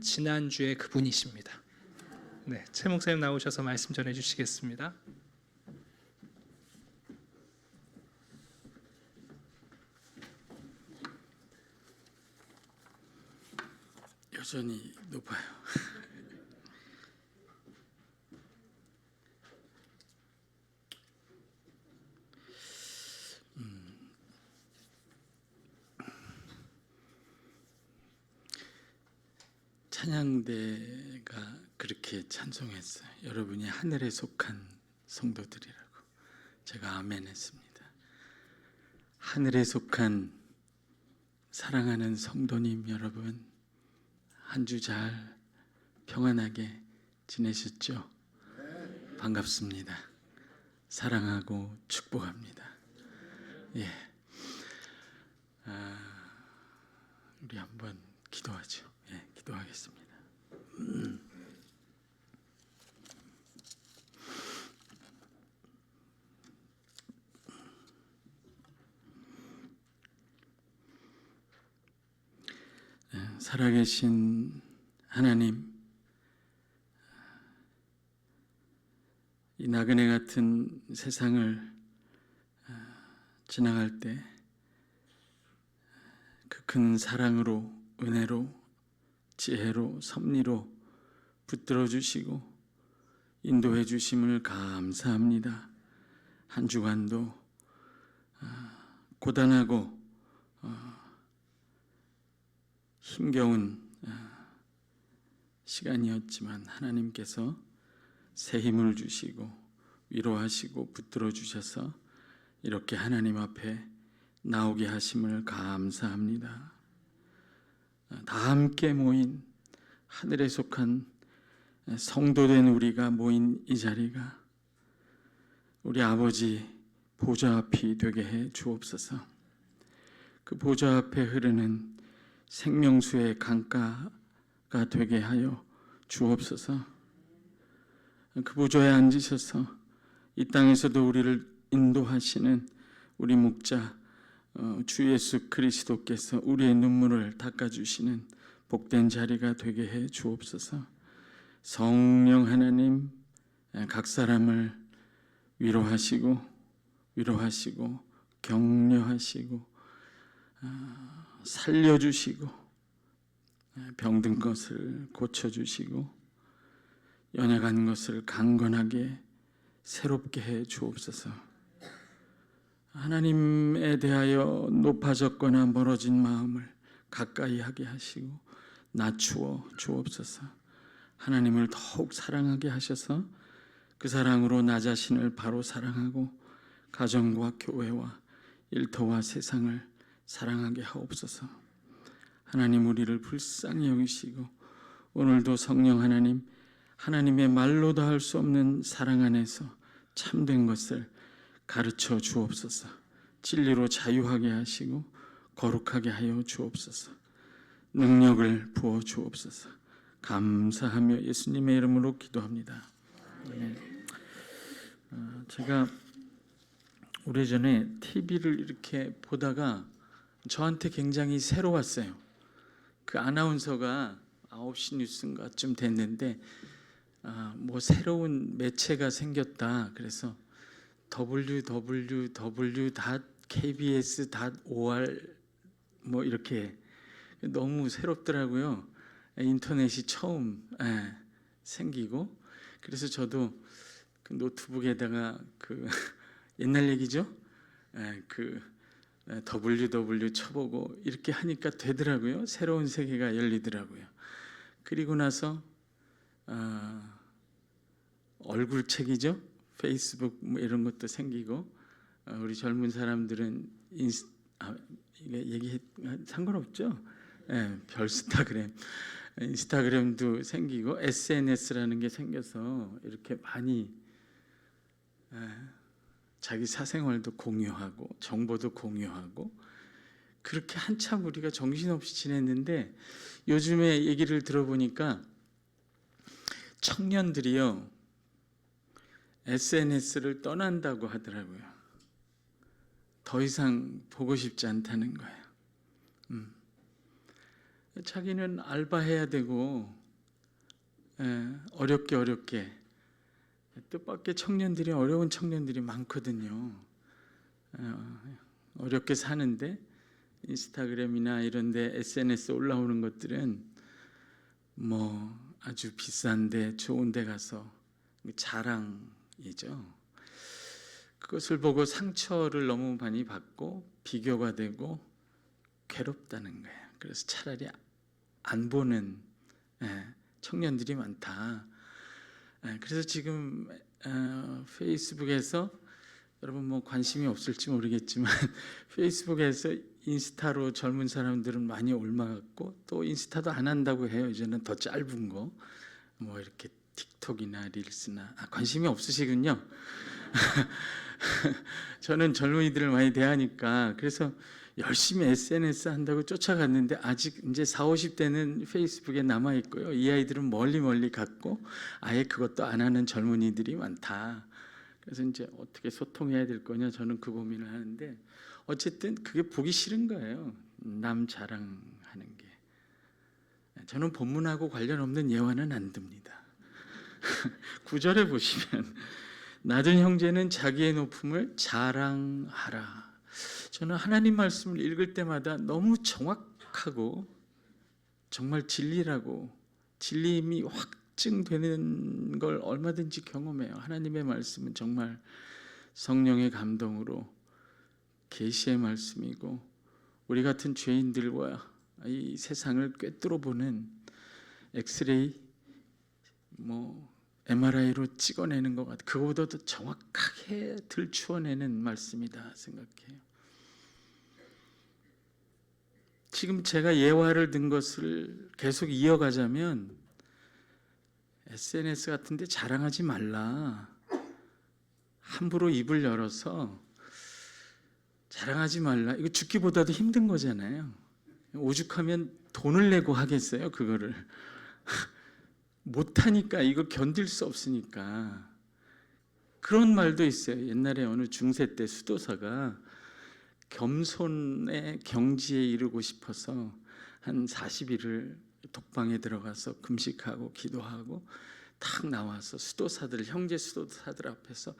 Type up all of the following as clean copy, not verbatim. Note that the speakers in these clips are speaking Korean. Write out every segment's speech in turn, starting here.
지난주에 그분이십니다. 네, 최 목사님 나오셔서 말씀 전해 주시겠습니다. 여전히 높아요. 찬양대가 그렇게 찬송했어요. 여러분이 하늘에 속한 성도들이라고. 제가 아멘 했습니다. 하늘에 속한 사랑하는 성도님 여러분, 한 주 잘 평안하게 지내셨죠? 반갑습니다. 사랑하고 축복합니다. 예, 우리 한번 기도하죠. 예, 기도하겠습니다. 살아계신 하나님, 이 나그네 같은 세상을 지나갈 때 그 큰 사랑으로, 은혜로, 지혜로, 섭리로 붙들어 주시고 인도해 주심을 감사합니다. 한 주간도 고단하고 힘겨운 시간이었지만 하나님께서 새 힘을 주시고 위로하시고 붙들어 주셔서 이렇게 하나님 앞에 나오게 하심을 감사합니다. 다 함께 모인 하늘에 속한 성도된 우리가 모인 이 자리가 우리 아버지 보좌 앞이 되게 해 주옵소서. 그 보좌 앞에 흐르는 생명수의 강가가 되게 하여 주옵소서. 그 보좌에 앉으셔서 이 땅에서도 우리를 인도하시는 우리 목자 주 예수 그리스도께서 우리의 눈물을 닦아주시는 복된 자리가 되게 해 주옵소서. 성령 하나님, 각 사람을 위로하시고 격려하시고 살려주시고 병든 것을 고쳐주시고 연약한 것을 강건하게 새롭게 해 주옵소서. 하나님에 대하여 높아졌거나 멀어진 마음을 가까이 하게 하시고 낮추어 주옵소서. 하나님을 더욱 사랑하게 하셔서 그 사랑으로 나 자신을 바로 사랑하고 가정과 교회와 일터와 세상을 사랑하게 하옵소서. 하나님, 우리를 불쌍히 여기시고 오늘도 성령 하나님, 하나님의 말로도 할 수 없는 사랑 안에서 참된 것을 가르쳐 주옵소서. 진리로 자유하게 하시고 거룩하게 하여 주옵소서. 능력을 부어 주옵소서. 감사하며 예수님의 이름으로 기도합니다. 네. 제가 오래전에 TV를 이렇게 보다가 저한테 굉장히 새로웠어요. 그 아나운서가 9시 뉴스인가쯤 됐는데 뭐 새로운 매체가 생겼다. 그래서 www.kbs.or 뭐 이렇게 너무 새롭더라고요. 인터넷이 처음 생기고, 그래서 저도 그 노트북에다가 그 옛날 얘기죠. 그 www 쳐보고 이렇게 하니까 되더라고요. 새로운 세계가 열리더라고요. 그리고 나서 얼굴책이죠. 페이스북 뭐 이런 것도 생기고, 우리 젊은 사람들은 이게 얘기 상관없죠. 별스타그램, 인스타그램도 생기고 SNS라는 게 생겨서 이렇게 많이 자기 사생활도 공유하고 정보도 공유하고 그렇게 한참 우리가 정신없이 지냈는데, 요즘에 얘기를 들어보니까 청년들이요 SNS를 떠난다고 하더라고요. 더 이상 보고 싶지 않다는 거예요. 자기는 알바해야 되고 어렵게 뜻밖의 청년들이 어려운 청년들이 많거든요. 어렵게 사는데 인스타그램이나 이런 데 SNS 올라오는 것들은 뭐 아주 비싼데 좋은 데 가서 자랑이죠. 그것을 보고 상처를 너무 많이 받고 비교가 되고 괴롭다는 거예요. 그래서 차라리 안 보는 청년들이 많다. 그래서 지금 페이스북에서 여러분 뭐 관심이 없을지 모르겠지만 페이스북에서 인스타로 젊은 사람들은 많이 옮아갔고 또 인스타도 안 한다고 해요. 이제는 더 짧은 거 뭐 이렇게 틱톡이나 릴스나 관심이 없으시군요. 저는 젊은이들을 많이 대하니까 그래서 열심히 SNS 한다고 쫓아갔는데 아직 이제 40, 50대는 페이스북에 남아 있고요. 이 아이들은 멀리 갔고 아예 그것도 안 하는 젊은이들이 많다. 그래서 이제 어떻게 소통해야 될 거냐 저는 그 고민을 하는데 어쨌든 그게 보기 싫은 거예요. 남 자랑하는 게. 저는 본문하고 관련 없는 예화는 안 듭니다. 9절에 보시면 낮은 형제는 자기의 높음을 자랑하라. 저는 하나님 말씀을 읽을 때마다 너무 정확하고 정말 진리라고 진리임이 확증되는 걸 얼마든지 경험해요. 하나님의 말씀은 정말 성령의 감동으로 계시의 말씀이고 우리 같은 죄인들과 이 세상을 꿰뚫어 보는 엑스레이 뭐 MRI로 찍어내는 것 같아. 그거보다 더 정확하게 들추어내는 말씀이다 생각해요. 지금 제가 예화를 든 것을 계속 이어가자면 SNS 같은 데 자랑하지 말라. 함부로 입을 열어서 자랑하지 말라. 이거 죽기보다도 힘든 거잖아요. 오죽하면 돈을 내고 하겠어요, 그거를. 못하니까 이걸 견딜 수 없으니까. 그런 말도 있어요. 옛날에 어느 중세 때 수도사가 겸손의 경지에 이르고 싶어서 한 40일을 독방에 들어가서 금식하고 기도하고 딱 나와서 수도사들, 형제 수도사들 앞에서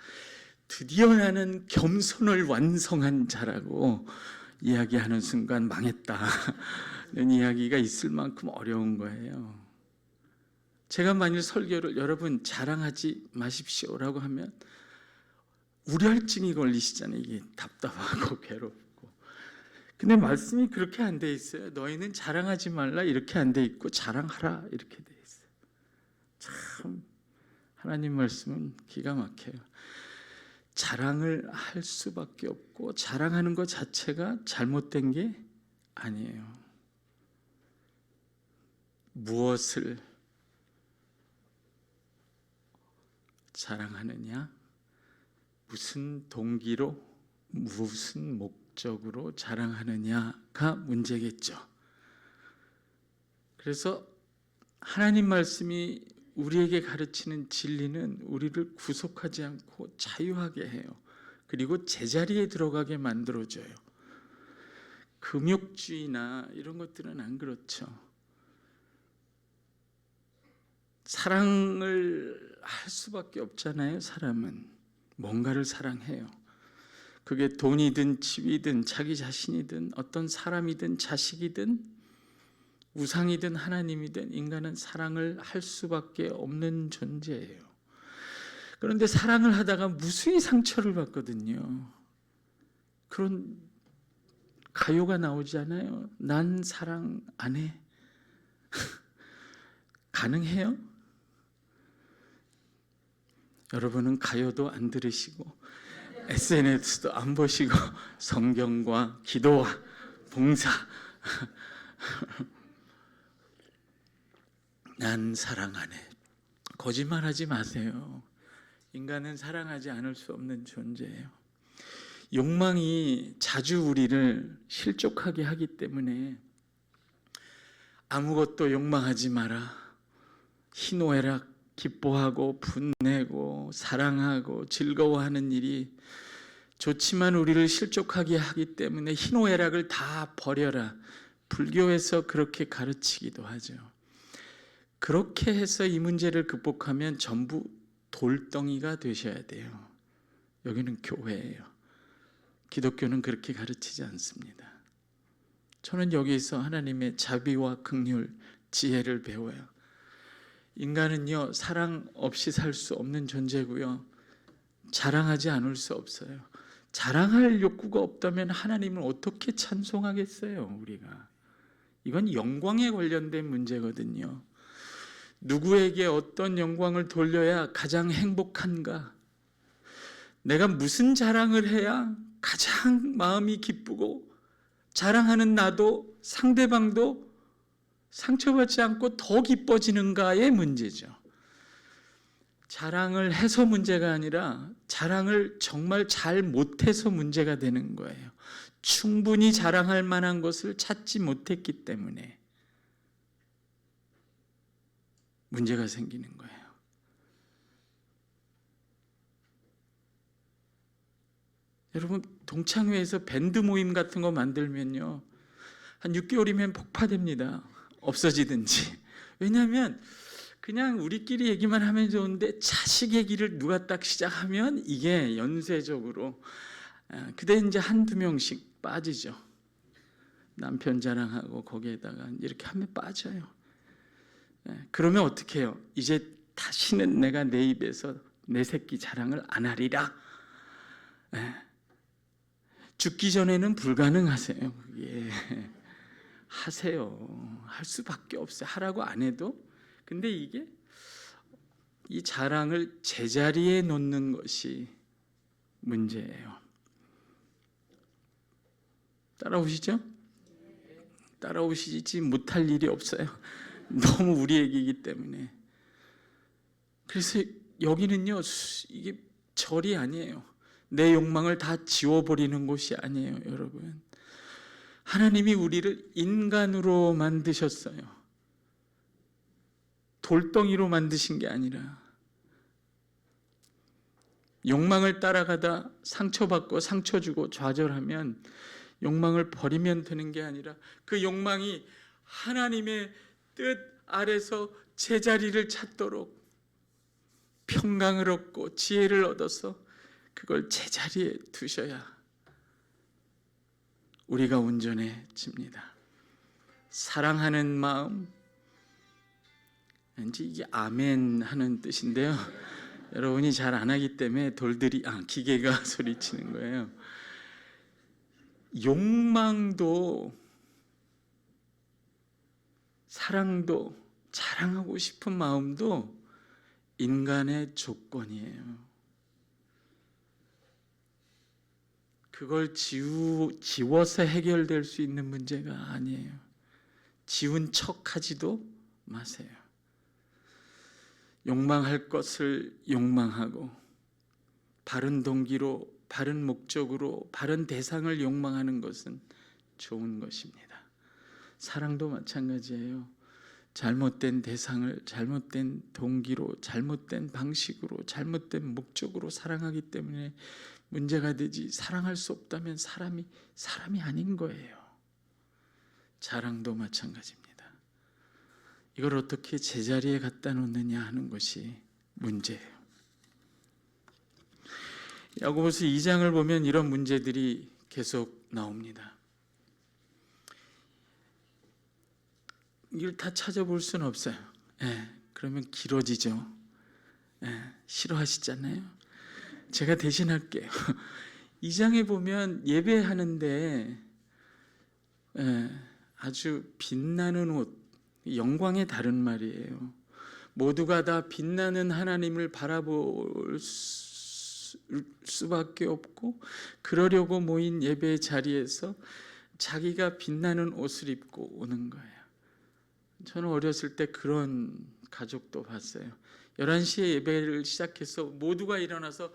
드디어 나는 겸손을 완성한 자라고 이야기하는 순간 망했다는 이야기가 있을 만큼 어려운 거예요. 제가 만일 설교를 여러분 자랑하지 마십시오라고 하면 우려증이 걸리시잖아요. 이게 답답하고 괴롭고. 근데 말씀이 그렇게 안 돼 있어요. 너희는 자랑하지 말라 이렇게 안 돼 있고 자랑하라 이렇게 돼 있어요. 참 하나님 말씀은 기가 막혀요. 자랑을 할 수밖에 없고 자랑하는 것 자체가 잘못된 게 아니에요. 무엇을 자랑하느냐? 무슨 동기로 무슨 목적으로 자랑하느냐가 문제겠죠. 그래서 하나님 말씀이 우리에게 가르치는 진리는 우리를 구속하지 않고 자유하게 해요. 그리고 제자리에 들어가게 만들어줘요. 금욕주의나 이런 것들은 안 그렇죠. 사랑을 할 수밖에 없잖아요. 사람은 뭔가를 사랑해요. 그게 돈이든 집이든 자기 자신이든 어떤 사람이든 자식이든 우상이든 하나님이든 인간은 사랑을 할 수밖에 없는 존재예요. 그런데 사랑을 하다가 무수히 상처를 받거든요. 그런 가요가 나오잖아요. 난 사랑 안 해. 가능해요? 여러분은 가요도 안 들으시고 SNS도 안 보시고 성경과 기도와 봉사 난 사랑 안 해. 거짓말하지 마세요. 인간은 사랑하지 않을 수 없는 존재예요. 욕망이 자주 우리를 실족하게 하기 때문에 아무것도 욕망하지 마라. 희노애락 기뻐하고 분내고 사랑하고 즐거워하는 일이 좋지만 우리를 실족하게 하기 때문에 희노애락을 다 버려라. 불교에서 그렇게 가르치기도 하죠. 그렇게 해서 이 문제를 극복하면 전부 돌덩이가 되셔야 돼요. 여기는 교회예요. 기독교는 그렇게 가르치지 않습니다. 저는 여기서 하나님의 자비와 긍휼, 지혜를 배워요. 인간은요, 사랑 없이 살 수 없는 존재고요. 자랑하지 않을 수 없어요. 자랑할 욕구가 없다면 하나님을 어떻게 찬송하겠어요, 우리가? 이건 영광에 관련된 문제거든요. 누구에게 어떤 영광을 돌려야 가장 행복한가? 내가 무슨 자랑을 해야 가장 마음이 기쁘고 자랑하는 나도 상대방도 상처받지 않고 더 기뻐지는가의 문제죠. 자랑을 해서 문제가 아니라 자랑을 정말 잘 못해서 문제가 되는 거예요. 충분히 자랑할 만한 것을 찾지 못했기 때문에 문제가 생기는 거예요. 여러분, 동창회에서 밴드 모임 같은 거 만들면요, 한 6개월이면 폭파됩니다. 없어지든지. 왜냐하면 그냥 우리끼리 얘기만 하면 좋은데 자식 얘기를 누가 딱 시작하면 이게 연쇄적으로 그때 이제 한두 명씩 빠지죠. 남편 자랑하고 거기에다가 이렇게 하면 빠져요. 그러면 어떻게 해요? 이제 다시는 내가 내 입에서 내 새끼 자랑을 안 하리라. 죽기 전에는 불가능하세요. 그게. 하세요. 할 수밖에 없어요. 하라고 안 해도. 근데 이게 이 자랑을 제자리에 놓는 것이 문제예요. 따라오시죠? 따라오시지 못할 일이 없어요. 너무 우리 얘기이기 때문에. 그래서 여기는요, 이게 절이 아니에요. 내 욕망을 다 지워버리는 곳이 아니에요, 여러분. 하나님이 우리를 인간으로 만드셨어요. 돌덩이로 만드신 게 아니라 욕망을 따라가다 상처받고 상처 주고 좌절하면 욕망을 버리면 되는 게 아니라 그 욕망이 하나님의 뜻 아래서 제자리를 찾도록 평강을 얻고 지혜를 얻어서 그걸 제자리에 두셔야 우리가 온전해집니다. 사랑하는 마음, 왠지 이게 아멘 하는 뜻인데요. 여러분이 잘 안 하기 때문에 기계가 소리치는 거예요. 욕망도 사랑도 자랑하고 싶은 마음도 인간의 조건이에요. 그걸 지워서 해결될 수 있는 문제가 아니에요. 지운 척하지도 마세요. 욕망할 것을 욕망하고 바른 동기로, 바른 목적으로, 바른 대상을 욕망하는 것은 좋은 것입니다. 사랑도 마찬가지예요. 잘못된 대상을 잘못된 동기로, 잘못된 방식으로, 잘못된 목적으로 사랑하기 때문에 문제가 되지, 사랑할 수 없다면 사람이 아닌 거예요. 자랑도 마찬가지입니다. 이걸 어떻게 제자리에 갖다 놓느냐 하는 것이 문제예요. 야고보서 2장을 보면 이런 문제들이 계속 나옵니다. 이걸 다 찾아볼 수는 없어요. 그러면 길어지죠. 싫어하시잖아요. 제가 대신할게요. 2장에 보면 예배하는데 아주 빛나는 옷, 영광의 다른 말이에요. 모두가 다 빛나는 하나님을 바라볼 수밖에 없고 그러려고 모인 예배 자리에서 자기가 빛나는 옷을 입고 오는 거예요. 저는 어렸을 때 그런 가족도 봤어요. 11시에 예배를 시작해서 모두가 일어나서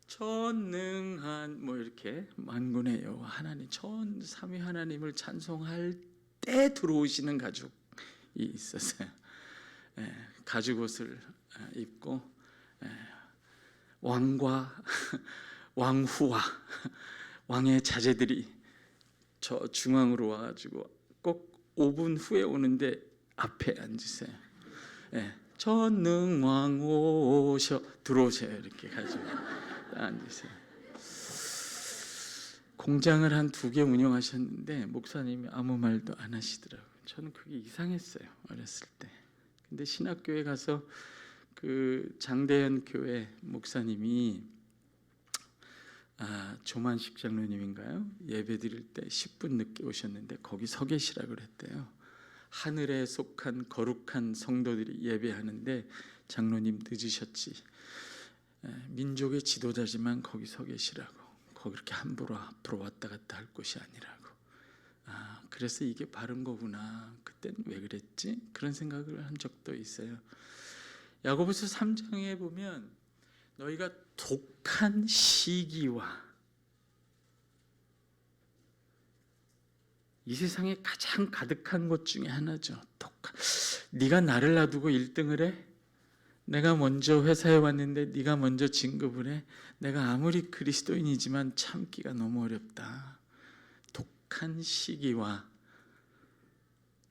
전능한 이렇게 만군의 여호와 하나님, 전삼위 하나님을 찬송할 때 들어오시는 가족이 있었어요. 가죽 옷을 입고 왕과 왕후와 왕의 자제들이 저 중앙으로 와가지고 꼭 5분 후에 오는데 앞에 앉으세요. 예, 전능왕 오셔 들어오세요. 이렇게 가지고 앉으세요. 공장을 한 2개 운영하셨는데 목사님이 아무 말도 안 하시더라고요. 저는 그게 이상했어요, 어렸을 때. 근데 신학교에 가서 그 장대현 교회 목사님이 조만식 장로님인가요? 예배 드릴 때 10분 늦게 오셨는데 거기 서 계시라 그랬대요. 하늘에 속한 거룩한 성도들이 예배하는데 장로님 늦으셨지. 민족의 지도자지만 거기 서 계시라고. 거기 그렇게 함부로 앞으로 왔다 갔다 할 곳이 아니라고. 그래서 이게 바른 거구나. 그땐 왜 그랬지? 그런 생각을 한 적도 있어요. 야고보서 3장에 보면 너희가 독한 시기와 이 세상에 가장 가득한 것 중에 하나죠. 네가 나를 놔두고 1등을 해? 내가 먼저 회사에 왔는데 네가 먼저 진급을 해? 내가 아무리 그리스도인이지만 참기가 너무 어렵다. 독한 시기와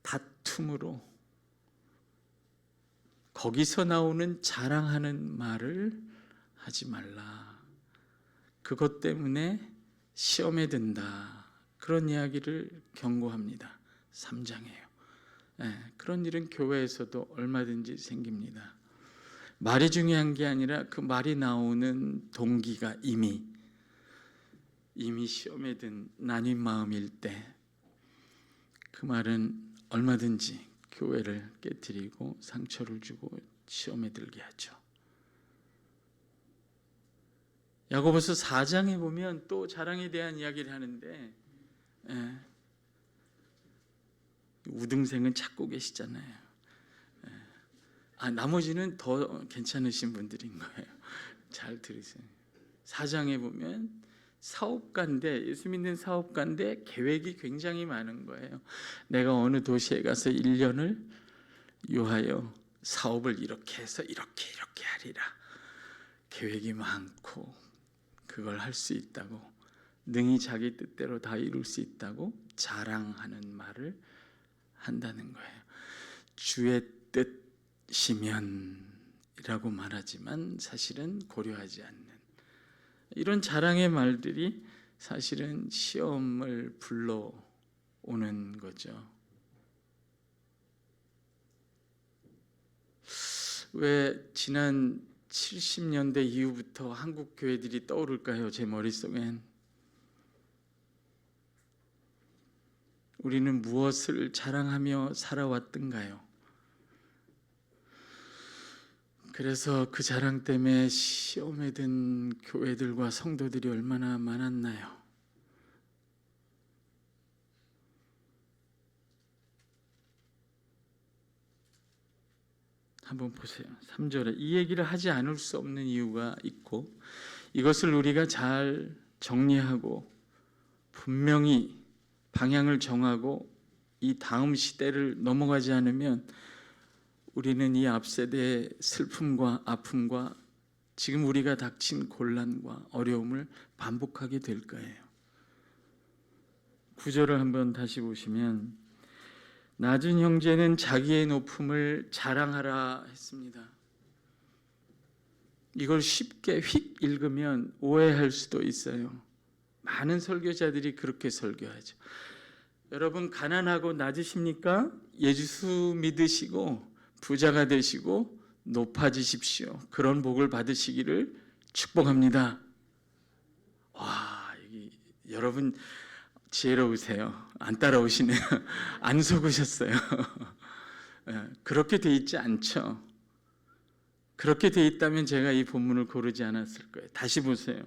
다툼으로 거기서 나오는 자랑하는 말을 하지 말라. 그것 때문에 시험에 든다. 그런 이야기를 경고합니다. 3장이에요. 그런 일은 교회에서도 얼마든지 생깁니다. 말이 중요한 게 아니라 그 말이 나오는 동기가 이미 시험에 든 나뉜 마음일 때 그 말은 얼마든지 교회를 깨뜨리고 상처를 주고 시험에 들게 하죠. 야고보서 4장에 보면 또 자랑에 대한 이야기를 하는데 우등생은 찾고 계시잖아요. 나머지는 더 괜찮으신 분들인 거예요. 잘 들으세요. 4장에 보면 사업가인데, 예수 믿는 사업가인데 계획이 굉장히 많은 거예요. 내가 어느 도시에 가서 1년을 요하여 사업을 이렇게 해서 이렇게 하리라. 계획이 많고 그걸 할 수 있다고, 능히 자기 뜻대로 다 이룰 수 있다고 자랑하는 말을 한다는 거예요. 주의 뜻이면이라고 말하지만 사실은 고려하지 않는 이런 자랑의 말들이 사실은 시험을 불러오는 거죠. 왜 지난 70년대 이후부터 한국 교회들이 떠오를까요? 제 머릿속엔. 우리는 무엇을 자랑하며 살아왔던가요? 그래서 그 자랑 때문에 시험에 든 교회들과 성도들이 얼마나 많았나요? 한번 보세요. 3절에 이 얘기를 하지 않을 수 없는 이유가 있고, 이것을 우리가 잘 정리하고 분명히 방향을 정하고 이 다음 시대를 넘어가지 않으면 우리는 이 앞세대의 슬픔과 아픔과 지금 우리가 닥친 곤란과 어려움을 반복하게 될 거예요. 9절을 한번 다시 보시면 낮은 형제는 자기의 높음을 자랑하라 했습니다. 이걸 쉽게 휙 읽으면 오해할 수도 있어요. 많은 설교자들이 그렇게 설교하죠. 여러분 가난하고 낮으십니까? 예수 믿으시고 부자가 되시고 높아지십시오. 그런 복을 받으시기를 축복합니다. 와, 여러분 지혜로우세요. 안 따라오시네요. 안 속으셨어요. 그렇게 돼 있지 않죠. 그렇게 돼 있다면 제가 이 본문을 고르지 않았을 거예요. 다시 보세요.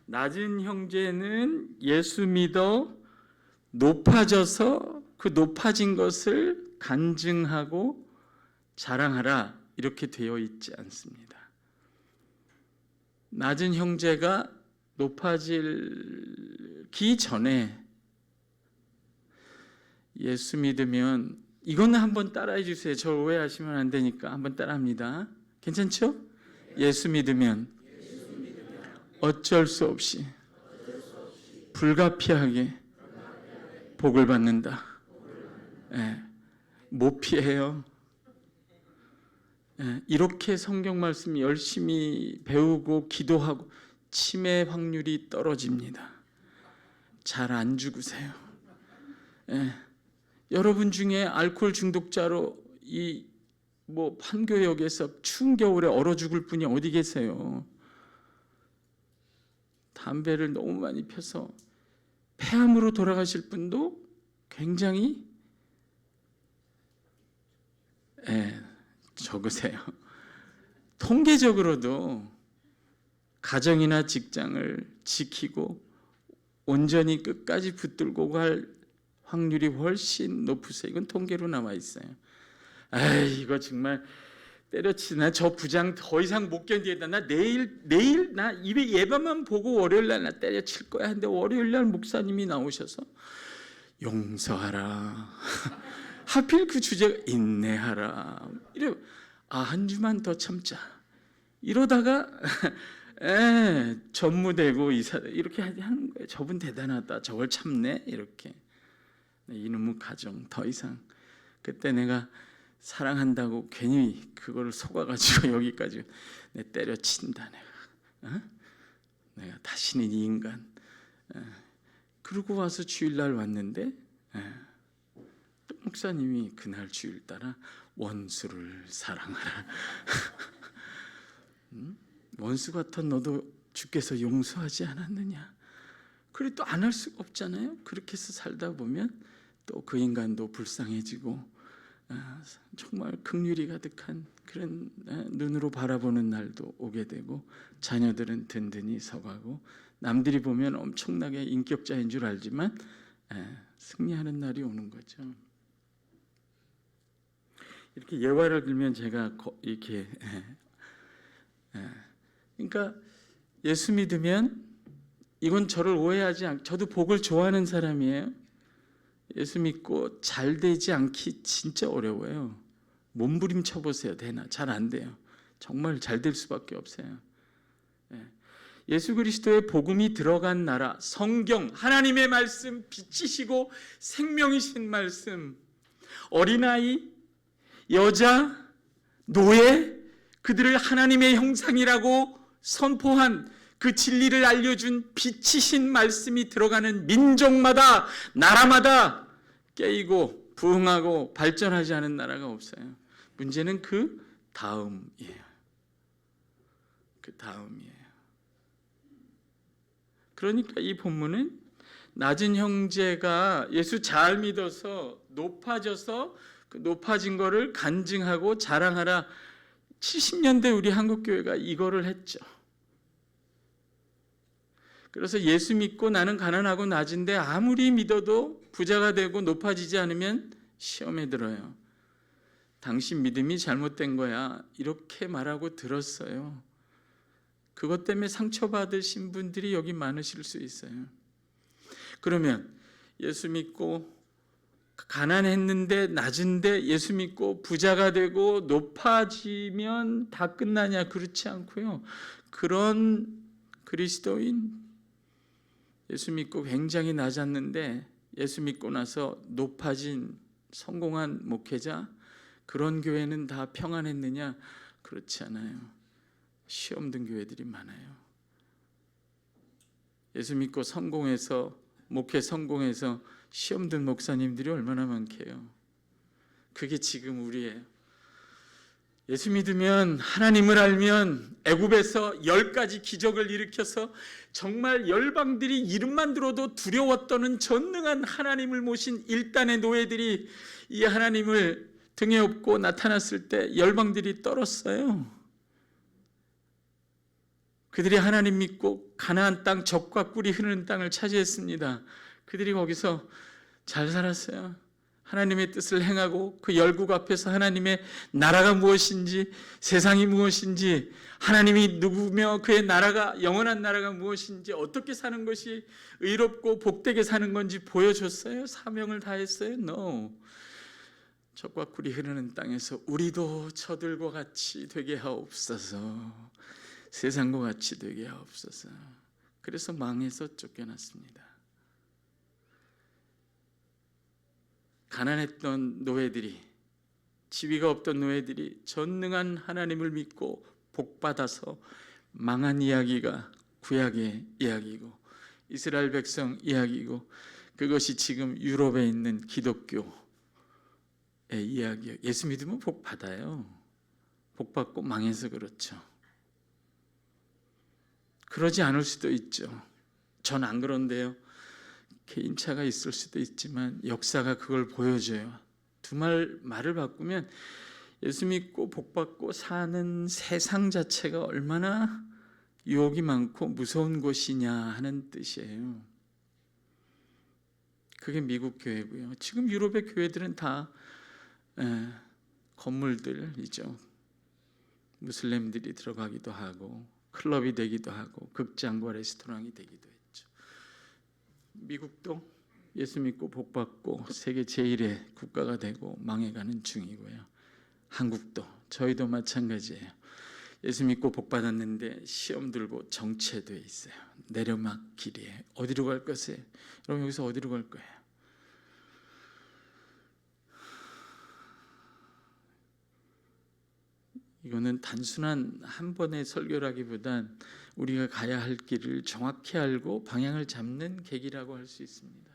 낮은 형제는 예수 믿어 높아져서 그 높아진 것을 간증하고 자랑하라, 이렇게 되어 있지 않습니다. 낮은 형제가 높아지기 전에 예수 믿으면, 이거는 한번 따라해 주세요. 저 오해하시면 안 되니까 한번 따라합니다. 괜찮죠? 예수 믿으면 어쩔 수 없이 불가피하게 복을 받는다. 예, 못 피해요. 예, 이렇게 성경 말씀 열심히 배우고 기도하고 치매 확률이 떨어집니다. 잘 안 죽으세요. 예, 여러분 중에 알코올 중독자로 이 판교역에서 추운 겨울에 얼어 죽을 분이 어디 계세요? 담배를 너무 많이 펴서 폐암으로 돌아가실 분도 굉장히 적으세요. 통계적으로도 가정이나 직장을 지키고 온전히 끝까지 붙들고 갈 확률이 훨씬 높으세요. 이건 통계로 나와 있어요. 이거 정말 때려치나 저 부장 더 이상 못 견디겠다. 나 내일 나 입에 예배만 보고 월요일 날 나 때려칠 거야. 근데 월요일 날 목사님이 나오셔서 용서하라. 하필 그 주제가 인내하라. 이래 한 주만 더 참자. 이러다가 전무되고 이렇게 하는 거예요. 저분 대단하다. 저걸 참네. 이렇게 이놈의 가정 더 이상 그때 내가 사랑한다고 괜히 그거를 속아가지고 여기까지 내 때려친다 내가 다시는 이 인간. 그러고 와서 주일날 왔는데 또 목사님이 그날 주일 따라 원수를 사랑하라. 원수 같은 너도 주께서 용서하지 않았느냐. 그래 또 안 할 수가 없잖아요. 그렇게 해서 살다 보면 또 그 인간도 불쌍해지고 정말 긍휼이 가득한 그런 눈으로 바라보는 날도 오게 되고 자녀들은 든든히 서가고 남들이 보면 엄청나게 인격자인 줄 알지만 승리하는 날이 오는 거죠. 이렇게 예화를 들면 제가 이렇게 그러니까 예수 믿으면 이건 저를 오해하지 않고 저도 복을 좋아하는 사람이에요. 예수 믿고 잘 되지 않기 진짜 어려워요. 몸부림쳐 보세요. 되나? 잘 안 돼요. 정말 잘 될 수밖에 없어요. 예수 그리스도의 복음이 들어간 나라, 성경, 하나님의 말씀, 빛이시고 생명이신 말씀, 어린아이, 여자, 노예, 그들을 하나님의 형상이라고 선포한 그 진리를 알려준 빛이신 말씀이 들어가는 민족마다 나라마다 깨이고 부흥하고 발전하지 않은 나라가 없어요. 문제는 그 다음이에요. 그 다음이에요. 그러니까 이 본문은 낮은 형제가 예수 잘 믿어서 높아져서 그 높아진 거를 간증하고 자랑하라. 70년대 우리 한국교회가 이거를 했죠. 그래서 예수 믿고 나는 가난하고 낮은데 아무리 믿어도 부자가 되고 높아지지 않으면 시험에 들어요. 당신 믿음이 잘못된 거야. 이렇게 말하고 들었어요. 그것 때문에 상처받으신 분들이 여기 많으실 수 있어요. 그러면 예수 믿고 가난했는데 낮은데 예수 믿고 부자가 되고 높아지면 다 끝나냐? 그렇지 않고요. 그런 그리스도인 예수 믿고 굉장히 낮았는데 예수 믿고 나서 높아진 성공한 목회자 그런 교회는 다 평안했느냐? 그렇지 않아요. 시험 든 교회들이 많아요. 예수 믿고 성공해서 목회 성공해서 시험 든 목사님들이 얼마나 많게요. 그게 지금 우리예요. 예수 믿으면 하나님을 알면 애굽에서 10가지 기적을 일으켜서 정말 열방들이 이름만 들어도 두려워 떠는 전능한 하나님을 모신 일단의 노예들이 이 하나님을 등에 업고 나타났을 때 열방들이 떨었어요. 그들이 하나님 믿고 가나안 땅 젖과 꿀이 흐르는 땅을 차지했습니다. 그들이 거기서 잘 살았어요. 하나님의 뜻을 행하고 그 열국 앞에서 하나님의 나라가 무엇인지 세상이 무엇인지 하나님이 누구며 그의 나라가 영원한 나라가 무엇인지 어떻게 사는 것이 의롭고 복되게 사는 건지 보여줬어요. 사명을 다했어요. No. 젖과 꿀이 흐르는 땅에서 우리도 저들과 같이 되게 하옵소서. 세상과 같이 되게 하옵소서. 그래서 망해서 쫓겨났습니다. 가난했던 노예들이, 지위가 없던 노예들이 전능한 하나님을 믿고 복받아서 망한 이야기가 구약의 이야기고 이스라엘 백성 이야기고, 그것이 지금 유럽에 있는 기독교의 이야기예요. 예수 믿으면 복 받아요. 복 받고 망해서 그렇죠. 그러지 않을 수도 있죠. 전 안 그런데요. 개인차가 있을 수도 있지만 역사가 그걸 보여줘요. 말을 바꾸면 예수 믿고 복 받고 사는 세상 자체가 얼마나 유혹이 많고 무서운 곳이냐 하는 뜻이에요. 그게 미국 교회고요. 지금 유럽의 교회들은 다 건물들이죠. 무슬림들이 들어가기도 하고 클럽이 되기도 하고 극장과 레스토랑이 되기도 했죠. 미국도 예수 믿고 복 받고 세계 제1의 국가가 되고 망해가는 중이고요. 한국도, 저희도 마찬가지예요. 예수 믿고 복 받았는데 시험 들고 정체돼 있어요. 내려막 길이에요. 어디로 갈 것이에요? 여러분, 여기서 어디로 갈 거예요? 이거는 단순한 한 번의 설교라기보단 우리가 가야 할 길을 정확히 알고 방향을 잡는 계기라고 할 수 있습니다.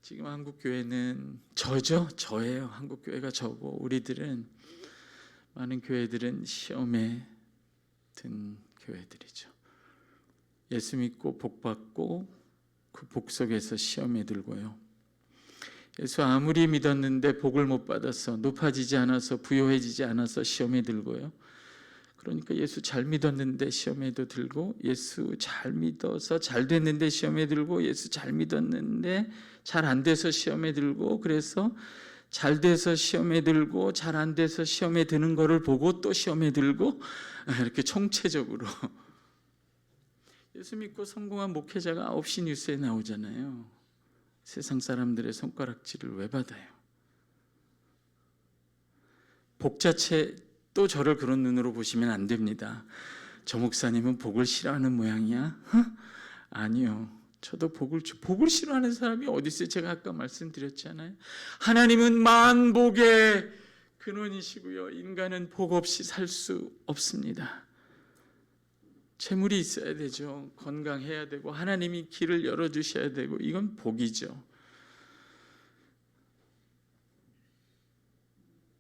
지금 한국 교회는 저예요. 한국 교회가 저고, 우리들은, 많은 교회들은 시험에 든 교회들이죠. 예수 믿고 복 받고 그 복 속에서 시험에 들고요. 예수 아무리 믿었는데 복을 못 받아서, 높아지지 않아서, 부요해지지 않아서 시험에 들고요. 그러니까 예수 잘 믿었는데 시험에도 들고, 예수 잘 믿어서 잘 됐는데 시험에 들고, 예수 잘 믿었는데 잘 안 돼서 시험에 들고, 그래서 잘 돼서 시험에 들고 잘 안 돼서 시험에 드는 거를 보고 또 시험에 들고, 이렇게 총체적으로 예수 믿고 성공한 목회자가 9시 뉴스에 나오잖아요. 세상 사람들의 손가락질을 왜 받아요? 복 자체, 또 저를 그런 눈으로 보시면 안 됩니다. 저 목사님은 복을 싫어하는 모양이야? 아니요. 저도 복을 싫어하는 사람이 어디 있어요? 제가 아까 말씀드렸잖아요. 하나님은 만복의 근원이시고요. 인간은 복 없이 살 수 없습니다. 재물이 있어야 되죠. 건강해야 되고 하나님이 길을 열어주셔야 되고, 이건 복이죠.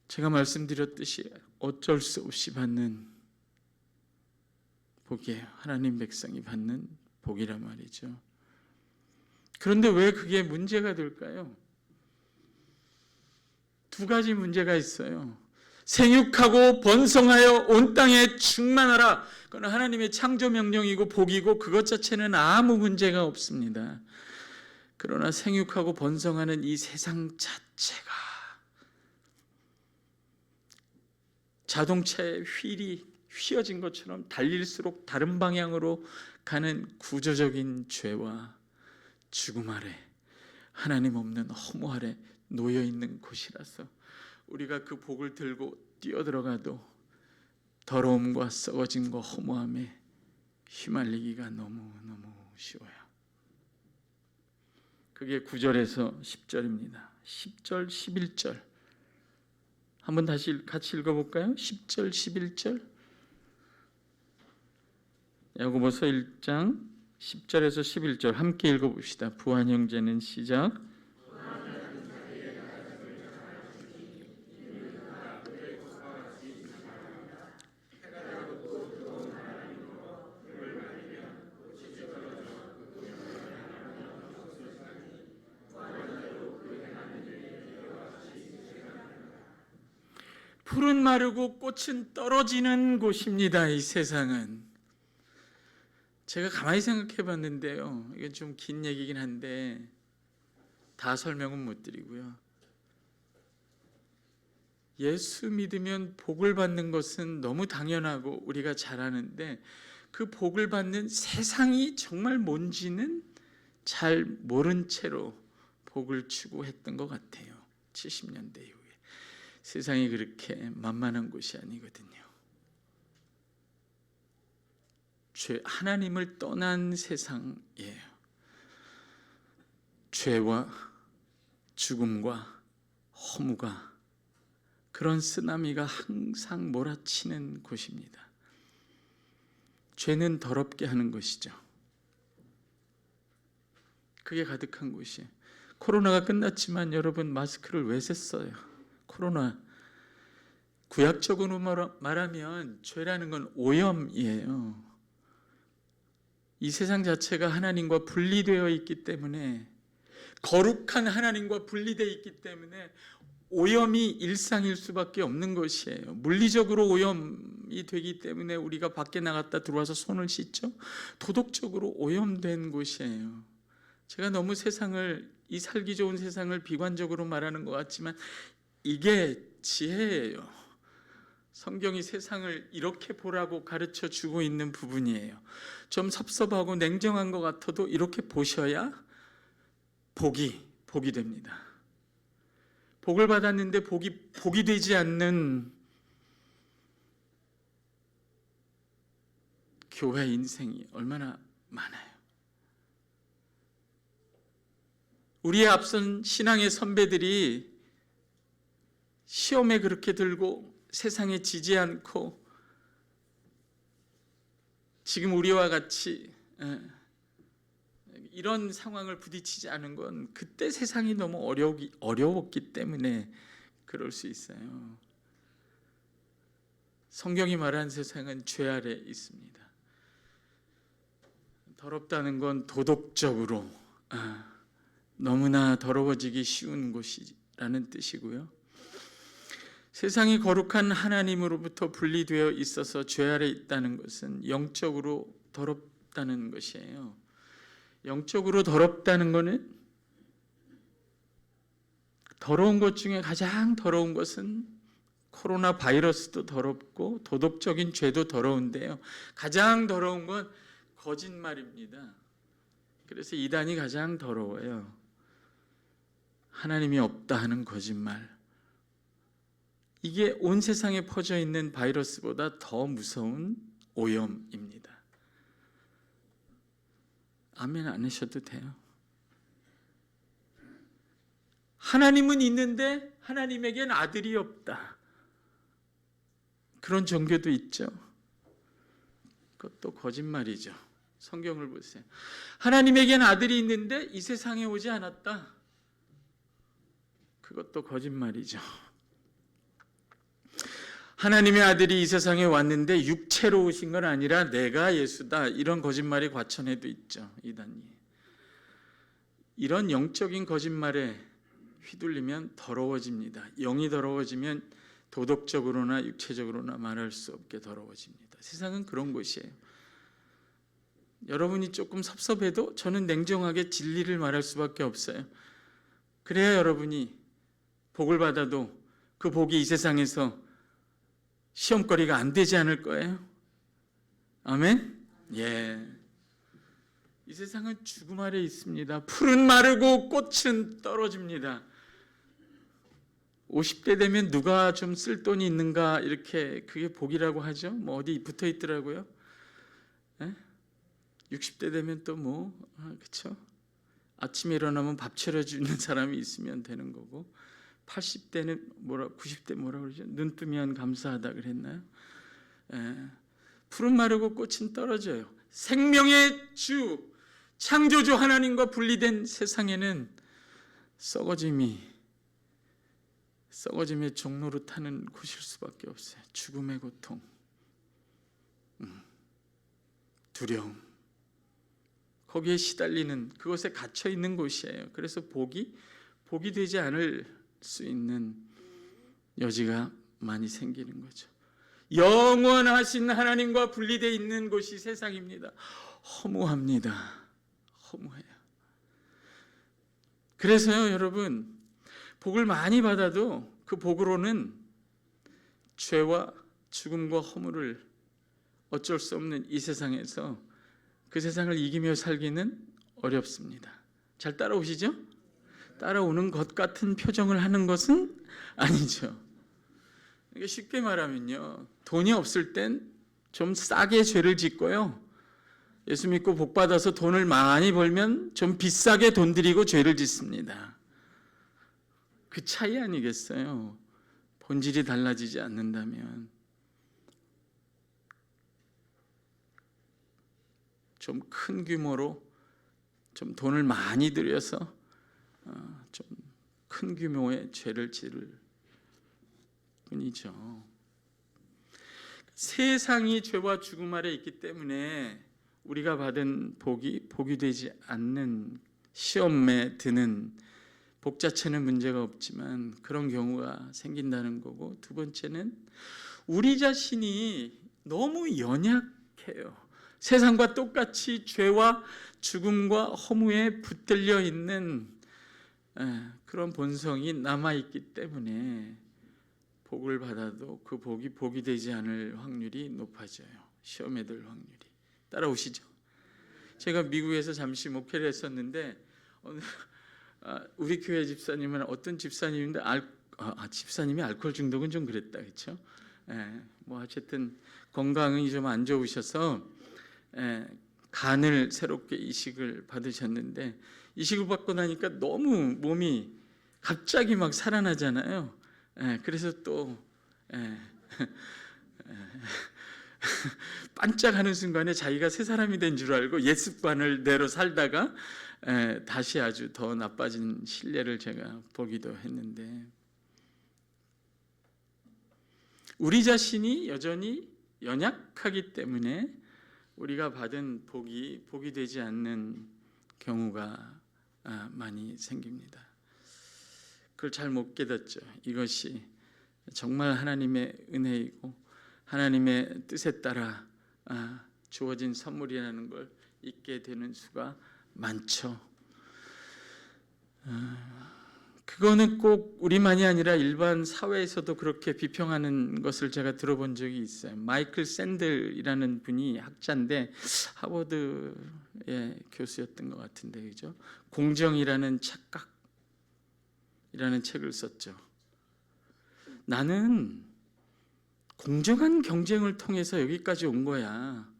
제가 말씀드렸듯이 어쩔 수 없이 받는 복이에요. 하나님 백성이 받는 복이란 말이죠. 그런데 왜 그게 문제가 될까요? 두 가지 문제가 있어요. 생육하고 번성하여 온 땅에 충만하라. 그건 하나님의 창조 명령이고 복이고 그것 자체는 아무 문제가 없습니다. 그러나 생육하고 번성하는 이 세상 자체가 자동차의 휠이 휘어진 것처럼 달릴수록 다른 방향으로 가는 구조적인 죄와 죽음 아래, 하나님 없는 허무 아래 놓여 있는 곳이라서 우리가 그 복을 들고 뛰어들어가도 더러움과 썩어짐과 허무함에 휘말리기가 너무너무 쉬워요. 그게 9절에서 10절입니다. 10절, 11절 한번 다시 같이 읽어볼까요? 10절, 11절. 야고보서 1장 10절에서 11절 함께 읽어봅시다. 부한 형제는 시작. 푸른 마르고 꽃은 떨어지는 곳입니다. 이 세상은. 제가 가만히 생각해 봤는데요. 이게 좀 긴 얘기긴 한데 다 설명은 못 드리고요. 예수 믿으면 복을 받는 것은 너무 당연하고 우리가 잘 아는데, 그 복을 받는 세상이 정말 뭔지는 잘 모른 채로 복을 추구했던 것 같아요. 70년대 이후에. 세상이 그렇게 만만한 곳이 아니거든요. 하나님을 떠난 세상이에요. 죄와 죽음과 허무가, 그런 쓰나미가 항상 몰아치는 곳입니다. 죄는 더럽게 하는 것이죠. 그게 가득한 곳이에요. 코로나가 끝났지만 여러분, 마스크를 왜 썼어요? 코로나. 구약적으로 말하면 죄라는 건 오염이에요. 이 세상 자체가 하나님과 분리되어 있기 때문에, 거룩한 하나님과 분리되어 있기 때문에 오염이 일상일 수밖에 없는 것이에요. 물리적으로 오염이 되기 때문에 우리가 밖에 나갔다 들어와서 손을 씻죠. 도덕적으로 오염된 곳이에요. 제가 너무 세상을, 이 살기 좋은 세상을 비관적으로 말하는 것 같지만 이게 지혜예요. 성경이 세상을 이렇게 보라고 가르쳐 주고 있는 부분이에요. 좀 섭섭하고 냉정한 것 같아도 이렇게 보셔야 복이 됩니다. 복을 받았는데 복이 되지 않는 교회 인생이 얼마나 많아요. 우리의 앞선 신앙의 선배들이 시험에 그렇게 들고 세상에 지지 않고 지금 우리와 같이 이런 상황을 부딪히지 않은 건 그때 세상이 너무 어려웠기 때문에 그럴 수 있어요. 성경이 말한 세상은 죄 아래 있습니다. 더럽다는 건 도덕적으로 너무나 더러워지기 쉬운 곳이라는 뜻이고요. 세상이 거룩한 하나님으로부터 분리되어 있어서 죄 아래 있다는 것은 영적으로 더럽다는 것이에요. 영적으로 더럽다는 것은, 더러운 것 중에 가장 더러운 것은 코로나 바이러스도 더럽고 도덕적인 죄도 더러운데요, 가장 더러운 건 거짓말입니다. 그래서 이단이 가장 더러워요. 하나님이 없다 하는 거짓말. 이게 온 세상에 퍼져 있는 바이러스보다 더 무서운 오염입니다. 아멘 안 하셔도 돼요. 하나님은 있는데 하나님에겐 아들이 없다. 그런 종교도 있죠. 그것도 거짓말이죠. 성경을 보세요. 하나님에겐 아들이 있는데 이 세상에 오지 않았다. 그것도 거짓말이죠. 하나님의 아들이 이 세상에 왔는데 육체로 오신 건 아니라 내가 예수다. 이런 거짓말이 과천에도 있죠. 이단이. 이런 영적인 거짓말에 휘둘리면 더러워집니다. 영이 더러워지면 도덕적으로나 육체적으로나 말할 수 없게 더러워집니다. 세상은 그런 곳이에요. 여러분이 조금 섭섭해도 저는 냉정하게 진리를 말할 수밖에 없어요. 그래야 여러분이 복을 받아도 그 복이 이 세상에서 시험거리가 안 되지 않을 거예요. 아멘? 예. 이 세상은 죽음 아래 있습니다. 풀은 마르고 꽃은 떨어집니다. 50대 되면 누가 좀 쓸 돈이 있는가, 이렇게 그게 복이라고 하죠. 뭐 어디 붙어 있더라고요. 60대 되면 또 그렇죠? 아침에 일어나면 밥 차려주는 사람이 있으면 되는 거고, 80대는 90대 뭐라 그러죠? 눈 뜨면 감사하다 그랬나요? 푸른 마르고 꽃은 떨어져요. 생명의 주, 창조주 하나님과 분리된 세상에는 썩어짐의 종로로 타는 곳일 수밖에 없어요. 죽음의 고통, 두려움, 거기에 시달리는, 그것에 갇혀 있는 곳이에요. 그래서 복이 되지 않을 수 있는 여지가 많이 생기는 거죠. 영원하신 하나님과 분리되어 있는 곳이 세상입니다. 허무합니다. 허무해요. 그래서요, 여러분, 복을 많이 받아도 그 복으로는 죄와 죽음과 허무를 어쩔 수 없는 이 세상에서 그 세상을 이기며 살기는 어렵습니다. 잘 따라오시죠? 따라오는 것 같은 표정을 하는 것은 아니죠. 그러니까 쉽게 말하면요, 돈이 없을 땐 좀 싸게 죄를 짓고요, 예수 믿고 복 받아서 돈을 많이 벌면 좀 비싸게 돈 들이고 죄를 짓습니다. 그 차이 아니겠어요? 본질이 달라지지 않는다면. 좀 큰 규모로 좀 돈을 많이 들여서 좀 큰 규모의 죄를 지을 뿐이죠. 세상이 죄와 죽음 아래 있기 때문에 우리가 받은 복이 되지 않는 시험에 드는 복 자체는 문제가 없지만 그런 경우가 생긴다는 거고, 두 번째는 우리 자신이 너무 연약해요. 세상과 똑같이 죄와 죽음과 허무에 붙들려 있는 그런 본성이 남아있기 때문에 복을 받아도 그 복이 되지 않을 확률이 높아져요. 시험에 들 확률이. 따라오시죠. 제가 미국에서 잠시 목회를 했었는데 우리 교회 집사님은 어떤 집사님인데 집사님이 알코올 중독은 좀 그랬다, 그렇죠? 뭐 어쨌든 건강이 좀 안 좋으셔서 간을 새롭게 이식을 받으셨는데, 이식을 받고 나니까 너무 몸이 갑자기 막 살아나잖아요. 그래서 또 반짝하는 순간에 자기가 새 사람이 된 줄 알고 옛 습관을 대로 살다가 다시 아주 더 나빠진 신뢰를 제가 보기도 했는데, 우리 자신이 여전히 연약하기 때문에 우리가 받은 복이 되지 않는 경우가 많이 생깁니다. 그걸 잘 못 깨닫죠. 이것이 정말 하나님의 은혜이고 하나님의 뜻에 따라 주어진 선물이라는 걸 잊게 되는 수가 많죠. 그거는 꼭 우리만이 아니라 일반 사회에서도 그렇게 비평하는 것을 제가 들어본 적이 있어요. 마이클 샌들이라는 분이 학자인데 하버드의 교수였던 것 같은데, 그죠? 공정이라는 착각이라는 책을 썼죠. 나는 공정한 경쟁을 통해서 여기까지 온 거야.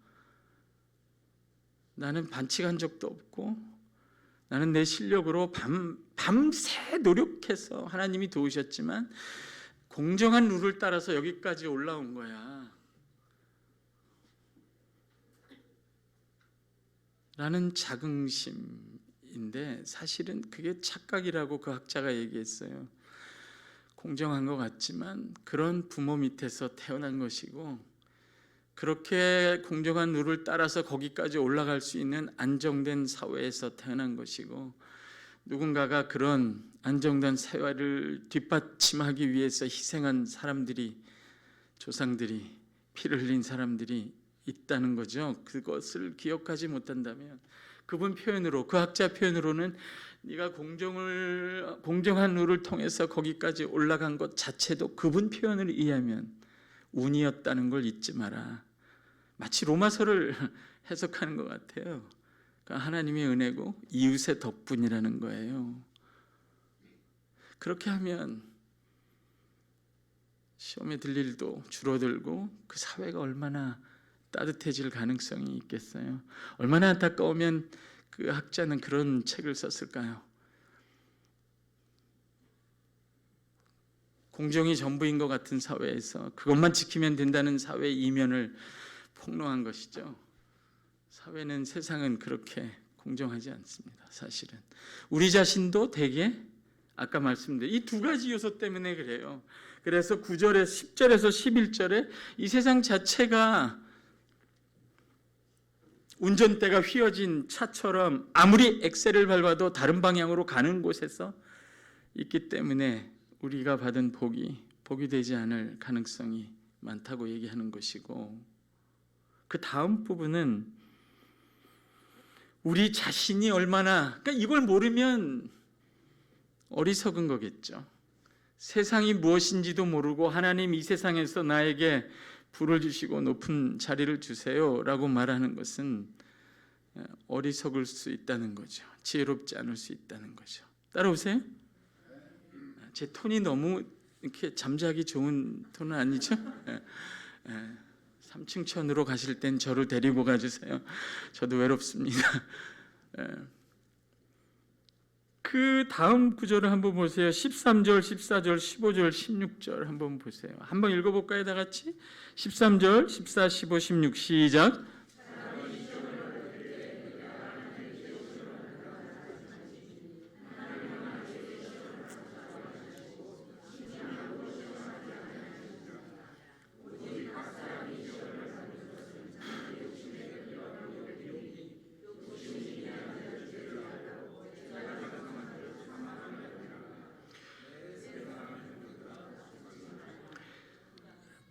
나는 반칙한 적도 없고, 나는 내 실력으로 밤새 노력해서 하나님이 도우셨지만 공정한 룰을 따라서 여기까지 올라온 거야 라는 자긍심인데, 사실은 그게 착각이라고 그 학자가 얘기했어요. 공정한 것 같지만 그런 부모 밑에서 태어난 것이고, 그렇게 공정한 룰을 따라서 거기까지 올라갈 수 있는 안정된 사회에서 태어난 것이고, 누군가가 그런 안정된 사회를 뒷받침하기 위해서 희생한 사람들이, 조상들이, 피를 흘린 사람들이 있다는 거죠. 그것을 기억하지 못한다면, 그분 표현으로, 그 학자 표현으로는 네가 공정한 룰을 통해서 거기까지 올라간 것 자체도 그분 표현을 이해하면 운이었다는 걸 잊지 마라. 마치 로마서를 해석하는 것 같아요. 그러니까 하나님의 은혜고 이웃의 덕분이라는 거예요. 그렇게 하면 시험에 들 일도 줄어들고 그 사회가 얼마나 따뜻해질 가능성이 있겠어요. 얼마나 안타까우면 그 학자는 그런 책을 썼을까요? 공정이 전부인 것 같은 사회에서 그것만 지키면 된다는 사회의 이면을 폭로한 것이죠. 사회는, 세상은 그렇게 공정하지 않습니다. 사실은 우리 자신도 대개 아까 말씀드린 이 두 가지 요소 때문에 그래요. 그래서 9절에 10절에서 11절에 이 세상 자체가 운전대가 휘어진 차처럼 아무리 엑셀을 밟아도 다른 방향으로 가는 곳에서 있기 때문에 우리가 받은 복이 되지 않을 가능성이 많다고 얘기하는 것이고, 그 다음 부분은 우리 자신이 얼마나, 그러니까 이걸 모르면 어리석은 거겠죠. 세상이 무엇인지도 모르고 하나님 이 세상에서 나에게 부를 주시고 높은 자리를 주세요 라고 말하는 것은 어리석을 수 있다는 거죠. 지혜롭지 않을 수 있다는 거죠. 따라오세요. 제 톤이 너무 이렇게 잠자기 좋은 톤은 아니죠? 3층 천으로 가실 땐 저를 데리고 가주세요. 저도 외롭습니다. 그 다음 구절을 한번 보세요. 13절, 14절, 15절, 16절 한번 보세요. 한번 읽어볼까요? 다 같이? 13절, 14, 15, 16 시작.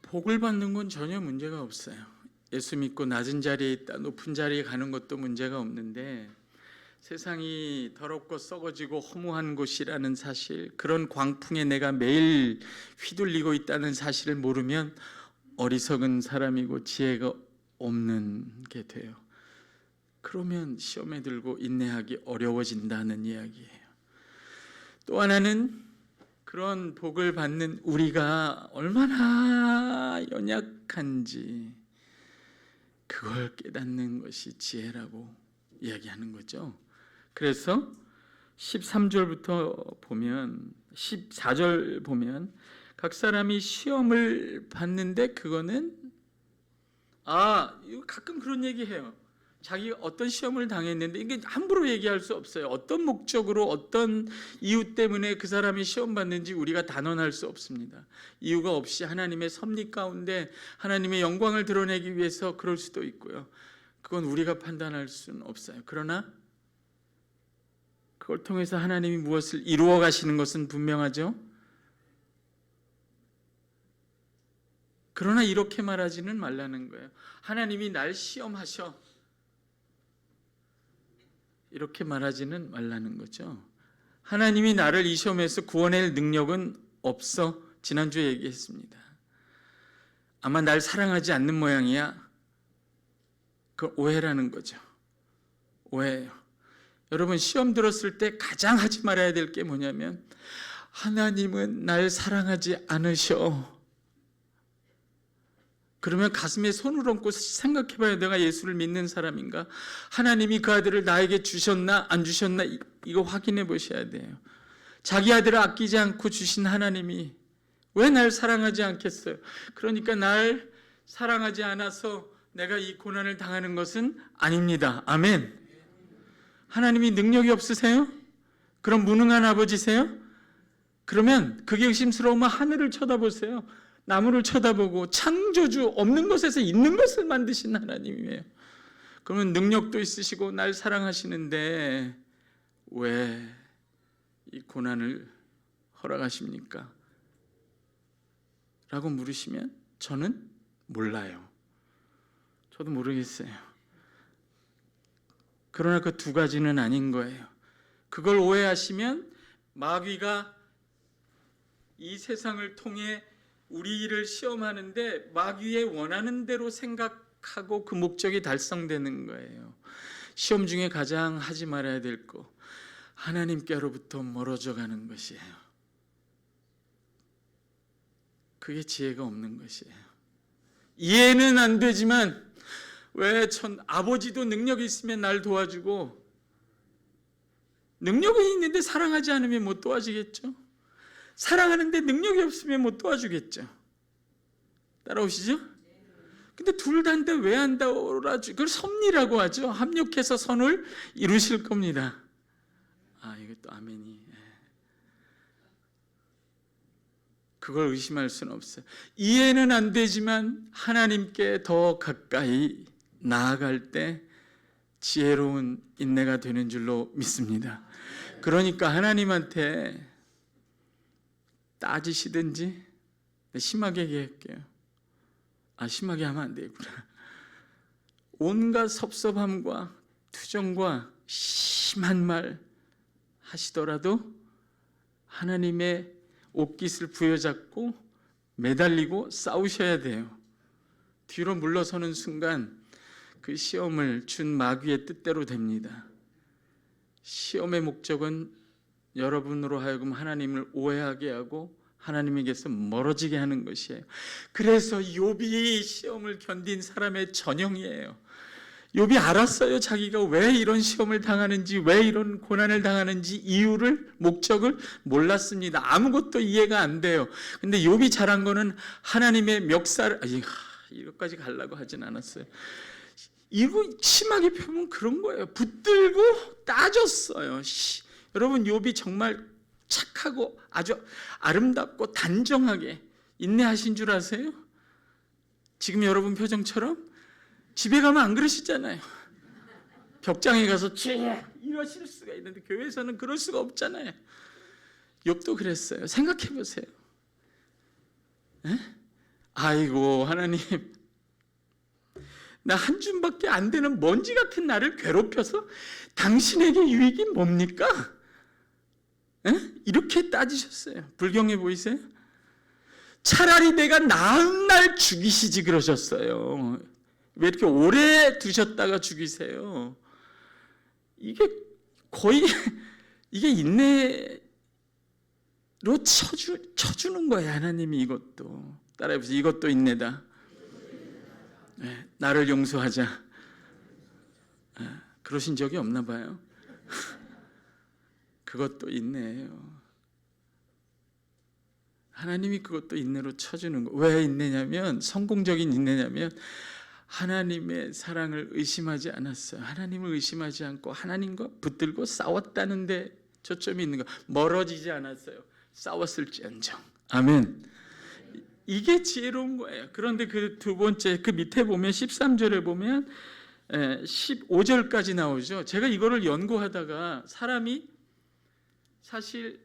복을 받는 건 전혀 문제가 없어요. 예수 믿고 낮은 자리에 있다 높은 자리에 가는 것도 문제가 없는데, 세상이 더럽고 썩어지고 허무한 곳이라는 사실, 그런 광풍에 내가 매일 휘둘리고 있다는 사실을 모르면 어리석은 사람이고 지혜가 없는 게 돼요. 그러면 시험에 들고 인내하기 어려워진다는 이야기예요. 또 하나는 그런 복을 받는 우리가 얼마나 연약한지 그걸 깨닫는 것이 지혜라고 이야기하는 거죠. 그래서 13절부터 보면 14절 보면 각 사람이 시험을 받는데, 그거는 이거 가끔 그런 얘기해요. 자기가 어떤 시험을 당했는데 이게 함부로 얘기할 수 없어요. 어떤 목적으로, 어떤 이유 때문에 그 사람이 시험 받는지 우리가 단언할 수 없습니다. 이유가 없이 하나님의 섭리 가운데 하나님의 영광을 드러내기 위해서 그럴 수도 있고요. 그건 우리가 판단할 수는 없어요. 그러나 그걸 통해서 하나님이 무엇을 이루어 가시는 것은 분명하죠. 그러나 이렇게 말하지는 말라는 거예요. 하나님이 날 시험하셔, 이렇게 말하지는 말라는 거죠. 하나님이 나를 이 시험에서 구원할 능력은 없어. 지난주에 얘기했습니다. 아마 날 사랑하지 않는 모양이야. 그 오해라는 거죠. 오해예요. 여러분, 시험 들었을 때 가장 하지 말아야 될 게 뭐냐면, 하나님은 날 사랑하지 않으셔. 그러면 가슴에 손을 얹고 생각해봐요. 내가 예수를 믿는 사람인가? 하나님이 그 아들을 나에게 주셨나 안 주셨나, 이거 확인해 보셔야 돼요. 자기 아들을 아끼지 않고 주신 하나님이 왜 날 사랑하지 않겠어요? 그러니까 날 사랑하지 않아서 내가 이 고난을 당하는 것은 아닙니다. 아멘. 하나님이 능력이 없으세요? 그럼 무능한 아버지세요? 그러면 그게 의심스러우면 하늘을 쳐다보세요. 나무를 쳐다보고 창조주, 없는 것에서 있는 것을 만드신 하나님이에요. 그러면 능력도 있으시고 날 사랑하시는데 왜 이 고난을 허락하십니까? 라고 물으시면 저는 몰라요. 저도 모르겠어요. 그러나 그 두 가지는 아닌 거예요. 그걸 오해하시면 마귀가 이 세상을 통해 우리를 시험하는데 마귀의 원하는 대로 생각하고 그 목적이 달성되는 거예요. 시험 중에 가장 하지 말아야 될 거, 하나님께로부터 멀어져 가는 것이에요. 그게 지혜가 없는 것이에요. 이해는 안 되지만 왜 아버지도 능력이 있으면 날 도와주고, 능력이 있는데 사랑하지 않으면 못 도와주겠죠? 사랑하는데 능력이 없으면 못 도와주겠죠? 따라오시죠? 근데 둘 다인데 왜 안 도와줘? 그걸 섭리라고 하죠. 합력해서 선을 이루실 겁니다. 이것도 아멘이. 그걸 의심할 수는 없어요. 이해는 안 되지만 하나님께 더 가까이 나아갈 때 지혜로운 인내가 되는 줄로 믿습니다. 그러니까 하나님한테 따지시든지, 심하게 얘기할게요. 심하게 하면 안 되겠구나. 온갖 섭섭함과 투정과 심한 말 하시더라도 하나님의 옷깃을 부여잡고 매달리고 싸우셔야 돼요. 뒤로 물러서는 순간 그 시험을 준 마귀의 뜻대로 됩니다. 시험의 목적은 여러분으로 하여금 하나님을 오해하게 하고 하나님에게서 멀어지게 하는 것이에요. 그래서 욥이 시험을 견딘 사람의 전형이에요. 욥이 알았어요. 자기가 왜 이런 시험을 당하는지, 왜 이런 고난을 당하는지 이유를, 목적을 몰랐습니다. 아무것도 이해가 안 돼요. 근데 욥이 잘한 거는 하나님의 멱살을, 이것까지 가려고 하진 않았어요. 이거 심하게 표현은 그런 거예요. 붙들고 따졌어요. 여러분, 욥이 정말 착하고 아주 아름답고 단정하게 인내하신 줄 아세요? 지금 여러분 표정처럼 집에 가면 안 그러시잖아요. 벽장에 가서 이러실 수가 있는데 교회에서는 그럴 수가 없잖아요. 욥도 그랬어요. 생각해 보세요. 아이고 하나님, 나 한 줌밖에 안 되는 먼지 같은 나를 괴롭혀서 당신에게 유익이 뭡니까? 이렇게 따지셨어요. 불경해 보이세요? 차라리 내가 나은 날 죽이시지 그러셨어요. 왜 이렇게 오래 두셨다가 죽이세요? 이게 거의 이게 인내로 쳐주는 거예요. 하나님이 이것도 따라해보세요. 이것도 인내다. 네, 나를 용서하자. 그러신 적이 없나 봐요. 그것도 인내예요. 하나님이 그것도 인내로 쳐주는 거. 왜 인내냐면, 성공적인 인내냐면 하나님의 사랑을 의심하지 않았어요. 하나님을 의심하지 않고 하나님과 붙들고 싸웠다는데 초점이 있는 거. 멀어지지 않았어요. 싸웠을지언정. 아멘. 이게 지혜로운 거예요. 그런데 그 두 번째, 그 밑에 보면 13절에 보면 15절까지 나오죠. 제가 이거를 연구하다가 사람이 사실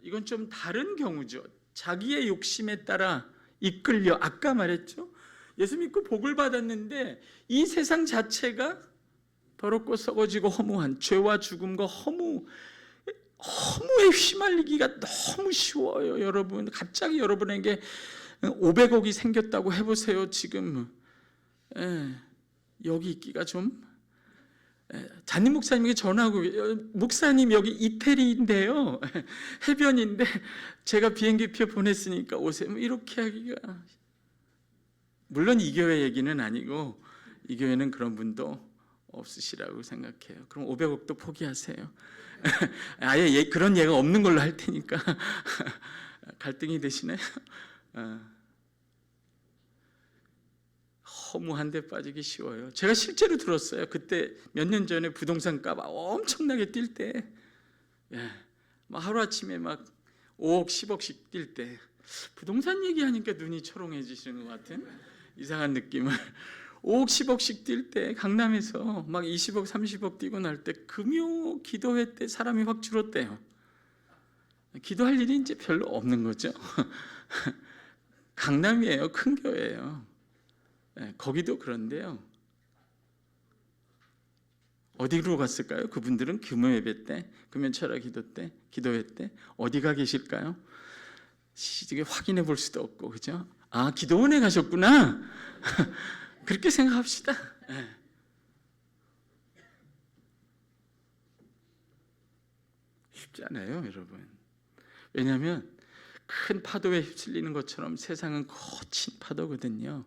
이건 좀 다른 경우죠. 자기의 욕심에 따라 이끌려, 아까 말했죠. 예수 믿고 복을 받았는데 이 세상 자체가 더럽고 썩어지고 허무한 죄와 죽음과 허무에 휘말리기가 너무 쉬워요. 여러분, 갑자기 여러분에게 500억이 생겼다고 해보세요. 지금 여기 있기가 좀, 담임 목사님에게 전화하고, 목사님 여기 이태리인데요, 해변인데 제가 비행기표 보냈으니까 오세요. 이렇게 하기가, 물론 이 교회 얘기는 아니고 이 교회는 그런 분도 없으시라고 생각해요. 그럼 500억도 포기하세요. 아예 그런 예가 없는 걸로 할 테니까. 갈등이 되시나요? 허무한 데 빠지기 쉬워요. 제가 실제로 들었어요. 그때 몇 년 전에 부동산 값 엄청나게 뛸 때, 하루아침에 막 5억, 10억씩 뛸 때, 부동산 얘기하니까 눈이 초롱해지시는 것 같은 이상한 느낌을, 5억, 10억씩 뛸 때 강남에서 막 20억, 30억 뛰고 날 때 금요 기도회 때 사람이 확 줄었대요. 기도할 일이 이제 별로 없는 거죠. 강남이에요. 큰 교회예요. 거기도 그런데요. 어디로 갔을까요? 그분들은 금요 예배 때, 금요 철학 기도 때, 기도회 때 어디가 계실까요? 이게 확인해 볼 수도 없고, 그죠? 아, 기도원에 가셨구나. 그렇게 생각합시다. 쉽지 않아요, 여러분. 왜냐하면 큰 파도에 휩쓸리는 것처럼 세상은 거친 파도거든요.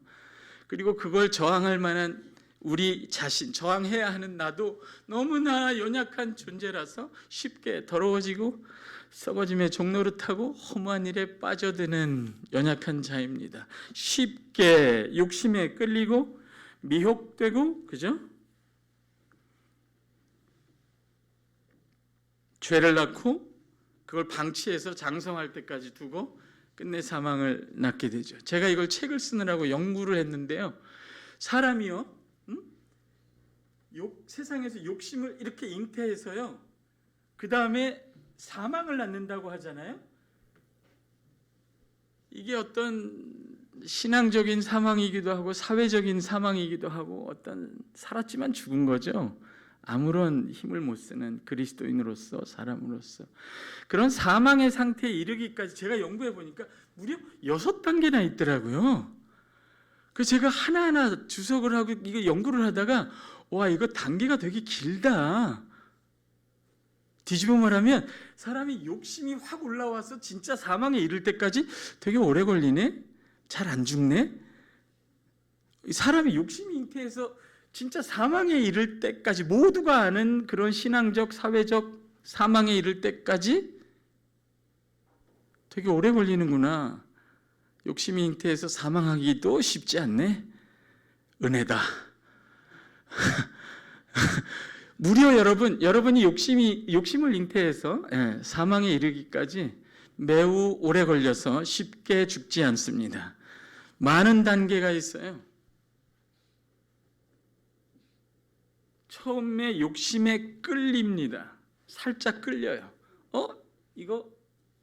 그리고 그걸 저항할 만한 우리 자신, 저항해야 하는 나도 너무나 연약한 존재라서 쉽게 더러워지고 썩어짐의 종노릇하고 허무한 일에 빠져드는 연약한 자입니다. 쉽게 욕심에 끌리고 미혹되고, 그죠? 죄를 낳고 그걸 방치해서 장성할 때까지 두고 끝내 사망을 낳게 되죠. 제가 이걸 책을 쓰느라고 연구를 했는데요. 사람이요, 세상에서 욕심을 이렇게 잉태해서요, 그 다음에 사망을 낳는다고 하잖아요. 이게 어떤 신앙적인 사망이기도 하고 사회적인 사망이기도 하고, 어떤 살았지만 죽은 거죠. 아무런 힘을 못 쓰는 그리스도인으로서, 사람으로서 그런 사망의 상태에 이르기까지 제가 연구해 보니까 무려 6단계나 있더라고요. 그래서 제가 하나하나 주석을 하고 이거 연구를 하다가, 와, 이거 단계가 되게 길다. 뒤집어 말하면 사람이 욕심이 확 올라와서 진짜 사망에 이를 때까지 되게 오래 걸리네. 잘 안 죽네. 사람이 욕심이 잉태해서 진짜 사망에 이를 때까지, 모두가 아는 그런 신앙적, 사회적 사망에 이를 때까지 되게 오래 걸리는구나. 욕심이 잉태해서 사망하기도 쉽지 않네. 은혜다. 무려 여러분이 욕심을 잉태해서 사망에 이르기까지 매우 오래 걸려서 쉽게 죽지 않습니다. 많은 단계가 있어요. 처음에 욕심에 끌립니다. 살짝 끌려요. 이거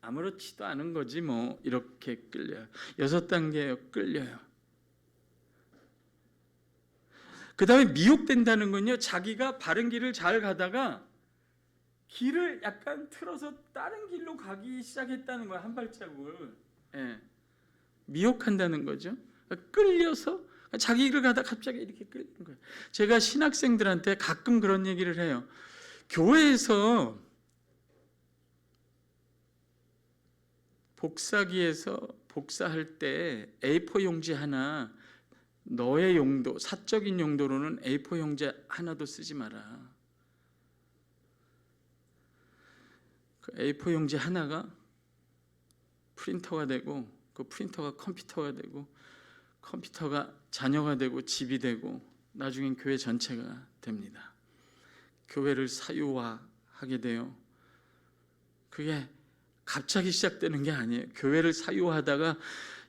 아무렇지도 않은 거지 뭐, 이렇게 끌려요. 6단계요. 끌려요. 그 다음에 미혹된다는 건요, 자기가 바른 길을 잘 가다가 길을 약간 틀어서 다른 길로 가기 시작했다는 거예요. 한 발자국을. 미혹한다는 거죠. 끌려서 자기 길을 가다 갑자기 이렇게 끌리는 거예요. 제가 신학생들한테 가끔 그런 얘기를 해요. 교회에서 복사기에서 복사할 때 A4 용지 하나, 너의 용도, 사적인 용도로는 A4 용지 하나도 쓰지 마라. 그 A4 용지 하나가 프린터가 되고, 그 프린터가 컴퓨터가 되고, 컴퓨터가 자녀가 되고 집이 되고, 나중엔 교회 전체가 됩니다. 교회를 사유화하게 돼요. 그게 갑자기 시작되는 게 아니에요. 교회를 사유하다가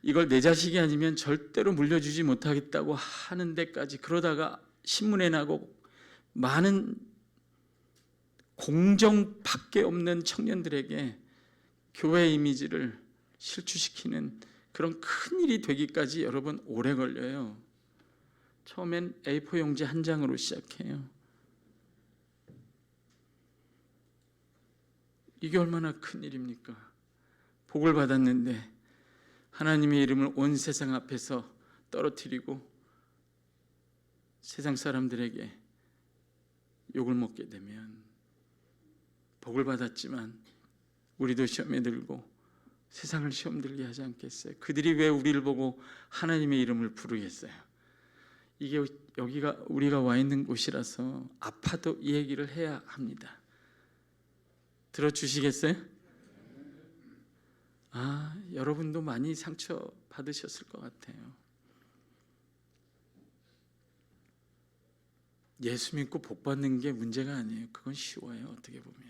이걸 내 자식이 아니면 절대로 물려주지 못하겠다고 하는 데까지, 그러다가 신문에 나고 많은 공정밖에 없는 청년들에게 교회 이미지를 실추시키는 그런 큰 일이 되기까지 여러분 오래 걸려요. 처음엔 A4 용지 한 장으로 시작해요. 이게 얼마나 큰 일입니까? 복을 받았는데 하나님의 이름을 온 세상 앞에서 떨어뜨리고 세상 사람들에게 욕을 먹게 되면, 복을 받았지만 우리도 시험에 들고 세상을 시험 들게 하지 않겠어요? 그들이 왜 우리를 보고 하나님의 이름을 부르겠어요? 이게 여기가 우리가 와 있는 곳이라서 아파도 이 얘기를 해야 합니다. 들어주시겠어요? 여러분도 많이 상처 받으셨을 것 같아요. 예수 믿고 복 받는 게 문제가 아니에요. 그건 쉬워요. 어떻게 보면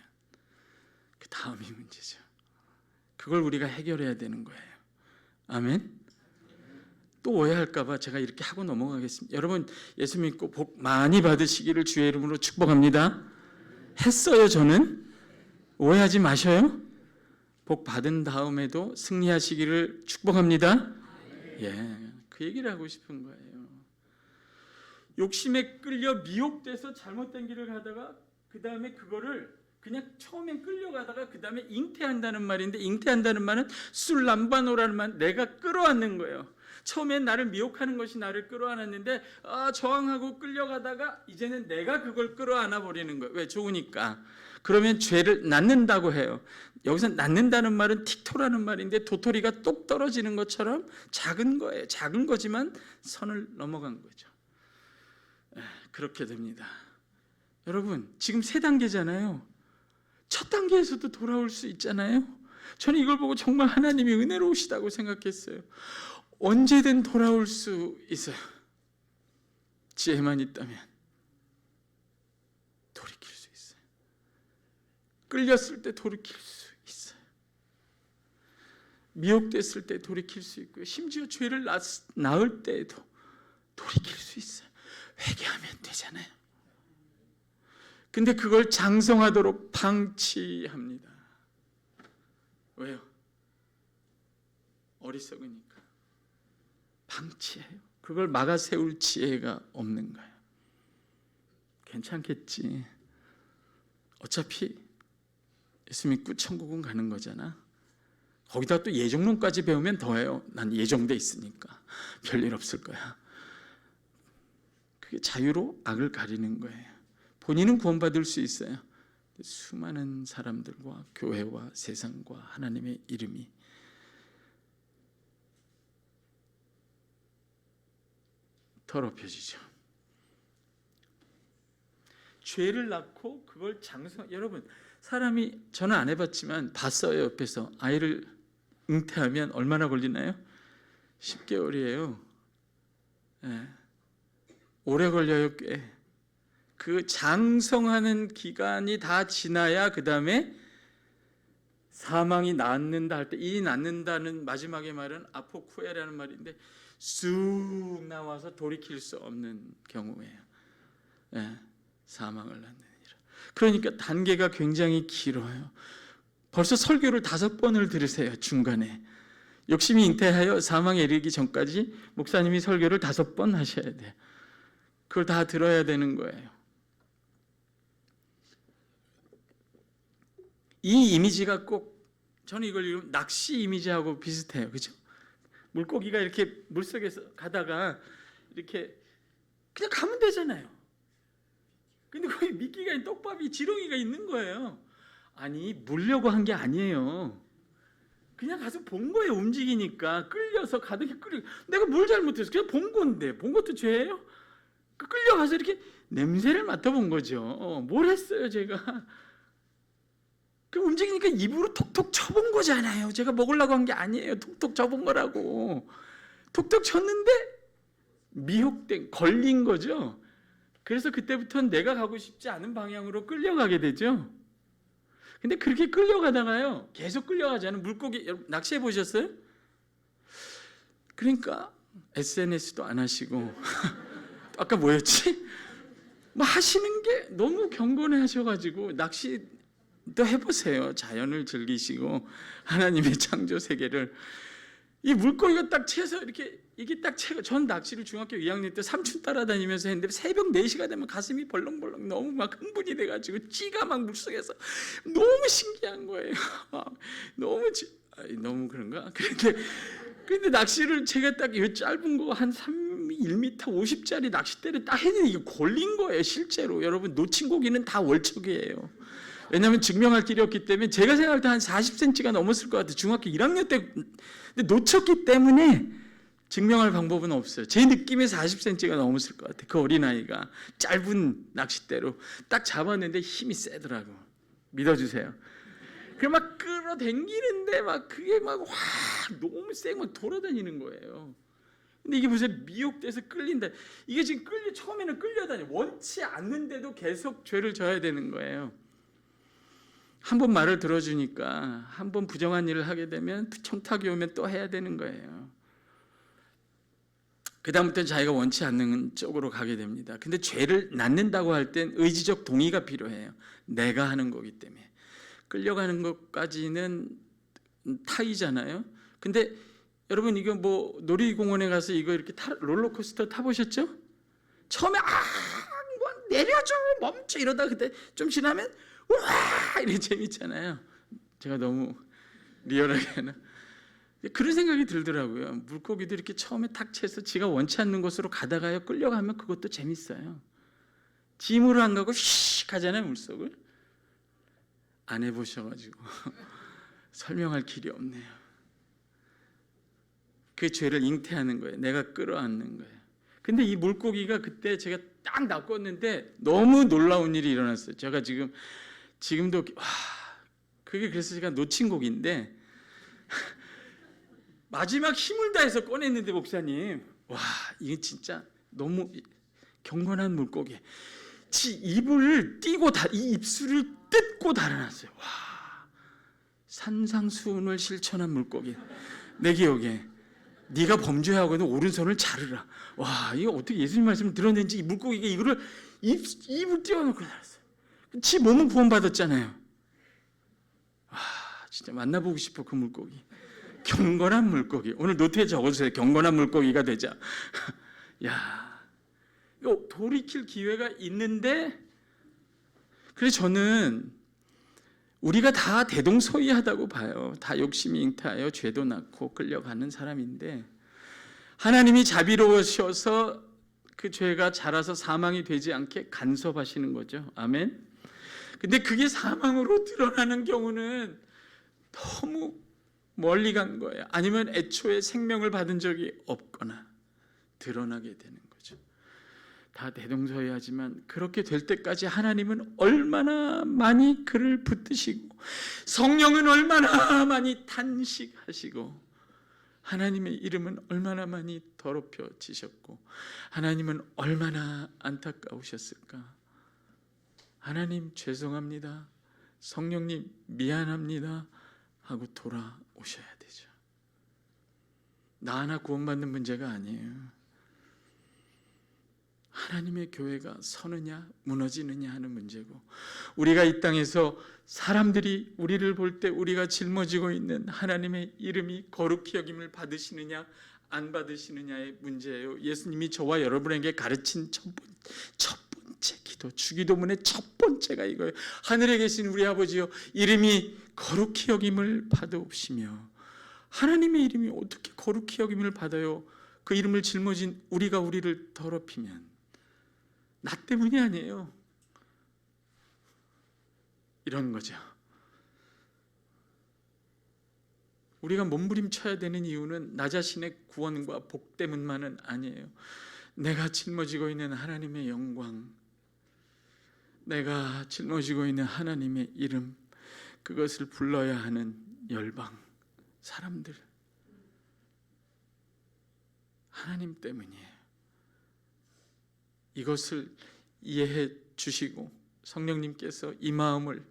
그 다음이 문제죠. 그걸 우리가 해결해야 되는 거예요. 아멘. 또 오해할까 봐 제가 이렇게 하고 넘어가겠습니다. 여러분, 예수 믿고 복 많이 받으시기를 주의 이름으로 축복합니다. 했어요. 저는. 오해하지 마셔요. 복 받은 다음에도 승리하시기를 축복합니다. 그 얘기를 하고 싶은 거예요. 욕심에 끌려 미혹돼서 잘못된 길을 가다가 그 다음에 그거를 그냥 처음엔 끌려가다가 그 다음에 잉태한다는 말인데, 잉태한다는 말은 술람바노라는 말, 내가 끌어안는 거예요. 처음엔 나를 미혹하는 것이 나를 끌어안았는데 저항하고 끌려가다가 이제는 내가 그걸 끌어안아 버리는 거예요. 왜? 좋으니까. 그러면 죄를 낳는다고 해요. 여기서 낳는다는 말은 틱토라는 말인데, 도토리가 똑 떨어지는 것처럼 작은 거예요. 작은 거지만 선을 넘어간 거죠. 그렇게 됩니다. 여러분, 지금 3단계잖아요. 첫 단계에서도 돌아올 수 있잖아요. 저는 이걸 보고 정말 하나님이 은혜로우시다고 생각했어요. 언제든 돌아올 수 있어요. 지혜만 있다면 돌이킬 수 있어요. 끌렸을 때 돌이킬 수 있어요. 미혹됐을 때 돌이킬 수 있고요. 심지어 죄를 낳을 때에도 돌이킬 수 있어요. 회개하면 되잖아요. 근데 그걸 장성하도록 방치합니다. 왜요? 어리석으니까. 방치해요. 그걸 막아 세울 지혜가 없는 거예요. 괜찮겠지. 어차피 예수 믿고 천국은 가는 거잖아. 거기다 또 예정론까지 배우면 더해요. 난 예정돼 있으니까 별일 없을 거야. 그게 자유로 악을 가리는 거예요. 본인은 구원받을 수 있어요. 수많은 사람들과 교회와 세상과 하나님의 이름이 더럽혀지죠. 죄를 낳고 그걸 여러분, 사람이, 저는 안 해봤지만 봤어요. 옆에서 아이를 잉태하면 얼마나 걸리나요? 10개월이에요. 네. 오래 걸려요. 꽤. 그 장성하는 기간이 다 지나야 그 다음에 사망이 낫는다 할 때, 이 낫는다는 마지막의 말은 아포쿠에라는 말인데 쑥 나와서 돌이킬 수 없는 경우예요. 네. 사망을 낳느니라. 그러니까 단계가 굉장히 길어요. 벌써 설교를 5번을 들으세요. 중간에 욕심이 잉태하여 사망에 이르기 전까지 목사님이 설교를 5번 하셔야 돼요. 그걸 다 들어야 되는 거예요. 이 이미지가 꼭, 저는 이걸 읽으면 낚시 이미지하고 비슷해요. 그죠? 물고기가 이렇게 물속에서 가다가 이렇게 그냥 가면 되잖아요. 근데 거기 미끼가 있는, 떡밥이, 지렁이가 있는 거예요. 아니, 물려고 한 게 아니에요. 그냥 가서 본 거예요. 움직이니까 끌려서 가득히 끌려. 내가 뭘 잘못해서 그냥 본 건데, 본 것도 죄예요? 끌려가서 이렇게 냄새를 맡아본 거죠. 뭘 했어요, 제가? 그 움직이니까 입으로 톡톡 쳐본 거잖아요. 제가 먹으려고 한 게 아니에요. 톡톡 쳐본 거라고. 톡톡 쳤는데 미혹된, 걸린 거죠. 그래서 그때부터는 내가 가고 싶지 않은 방향으로 끌려가게 되죠. 근데 그렇게 끌려가다가요, 계속 끌려가잖아요. 물고기, 여러분 낚시해 보셨어요? 그러니까 SNS도 안 하시고 아까 뭐였지? 뭐 하시는 게 너무 경건해 하셔가지고 낚시도 해보세요. 자연을 즐기시고 하나님의 창조 세계를. 이 물고기가 딱 채서 이렇게, 이게 딱 채가, 전 낚시를 중학교 2학년 때 삼촌 따라다니면서 했는데 새벽 4시가 되면 가슴이 벌렁벌렁 너무 막 흥분이 돼가지고 찌가 막 물속에서 너무 신기한 거예요. 너무 그런가? 근데 낚시를 제가 딱 이 짧은 거 한 1m 50짜리 낚싯대를 딱 했는데 이게 걸린 거예요. 실제로. 여러분, 놓친 고기는 다 월척이에요. 왜냐하면 증명할 길이 없기 때문에. 제가 생각할 때 한 40cm가 넘었을 것 같아요. 중학교 1학년 때. 근데 놓쳤기 때문에 증명할 방법은 없어요. 제 느낌에 40cm가 넘었을 것 같아요. 그 어린아이가 짧은 낚싯대로 딱 잡았는데 힘이 세더라고. 믿어주세요. 그 막 끌어당기는데 막 그게 막 너무 세게 막 돌아다니는 거예요. 근데 이게 무슨 미혹돼서 끌린다. 이게 지금 처음에는 끌려다녀. 원치 않는데도 계속 죄를 져야 되는 거예요. 한 번 말을 들어주니까, 한 번 부정한 일을 하게 되면 청탁이 오면 또 해야 되는 거예요. 그 다음부터는 자기가 원치 않는 쪽으로 가게 됩니다. 근데 죄를 낳는다고 할 땐 의지적 동의가 필요해요. 내가 하는 거기 때문에. 끌려가는 것까지는 타이잖아요. 근데 여러분, 이거 뭐 놀이공원에 가서 이거 이렇게 롤러코스터 타보셨죠? 처음에 뭐 내려줘, 멈춰 이러다 그때 좀 지나면 와 이렇게 재밌잖아요. 제가 너무 리얼하게 하나? 그런 생각이 들더라고요. 물고기도 이렇게 처음에 탁 채서 지가 원치 않는 곳으로 가다가요, 끌려가면 그것도 재밌어요. 짐으로 안 가고 휙 가잖아요. 물속을. 안 해보셔가지고 설명할 길이 없네요. 그 죄를 잉태하는 거예요. 내가 끌어안는 거예요. 근데 이 물고기가 그때 제가 딱 낚았는데 너무 놀라운 일이 일어났어요. 제가 지금도 그게 그래서 제가 놓친 곡인데 마지막 힘을 다해서 꺼냈는데, 목사님, 이게 진짜 너무 경건한 물고기. 입을 띄고 이 입술을 뜯고 달아났어요. 산상수훈을 실천한 물고기. 내 기억에 네가 범죄하고는 오른손을 자르라. 이거 어떻게 예수님 말씀을 들었는지 이 물고기가 이거를 입을 띄워놓고 달았어요. 지 몸은 구원받았잖아요. 진짜 만나보고 싶어, 그 물고기. 경건한 물고기. 오늘 노트에 적어주세요. 경건한 물고기가 되자. 이거 돌이킬 기회가 있는데, 그래서 저는 우리가 다 대동소이하다고 봐요. 다 욕심이 잉태하여 죄도 낳고 끌려가는 사람인데, 하나님이 자비로우셔서 그 죄가 자라서 사망이 되지 않게 간섭하시는 거죠. 아멘. 근데 그게 사망으로 드러나는 경우는 너무 멀리 간 거예요. 아니면 애초에 생명을 받은 적이 없거나 드러나게 되는 거죠. 다 대동소이하지만 그렇게 될 때까지 하나님은 얼마나 많이 그를 붙드시고 성령은 얼마나 많이 탄식하시고 하나님의 이름은 얼마나 많이 더럽혀지셨고 하나님은 얼마나 안타까우셨을까. 하나님 죄송합니다, 성령님 미안합니다 하고 돌아오셔야 되죠. 나 하나 구원받는 문제가 아니에요. 하나님의 교회가 서느냐 무너지느냐 하는 문제고, 우리가 이 땅에서 사람들이 우리를 볼 때 우리가 짊어지고 있는 하나님의 이름이 거룩히 여김을 받으시느냐 안 받으시느냐의 문제예요. 예수님이 저와 여러분에게 가르친 첫 번째 기도, 주기도문의 첫 번째가 이거예요. 하늘에 계신 우리 아버지여, 이름이 거룩히 여김을 받으옵시며. 하나님의 이름이 어떻게 거룩히 여김을 받아요? 그 이름을 짊어진 우리가 우리를 더럽히면. 나 때문이 아니에요. 이런 거죠. 우리가 몸부림쳐야 되는 이유는 나 자신의 구원과 복 때문만은 아니에요. 내가 짊어지고 있는 하나님의 영광, 내가 짊어지고 있는 하나님의 이름, 그것을 불러야 하는 열방, 사람들, 하나님 때문이에요. 이것을 이해해 주시고 성령님께서 이 마음을,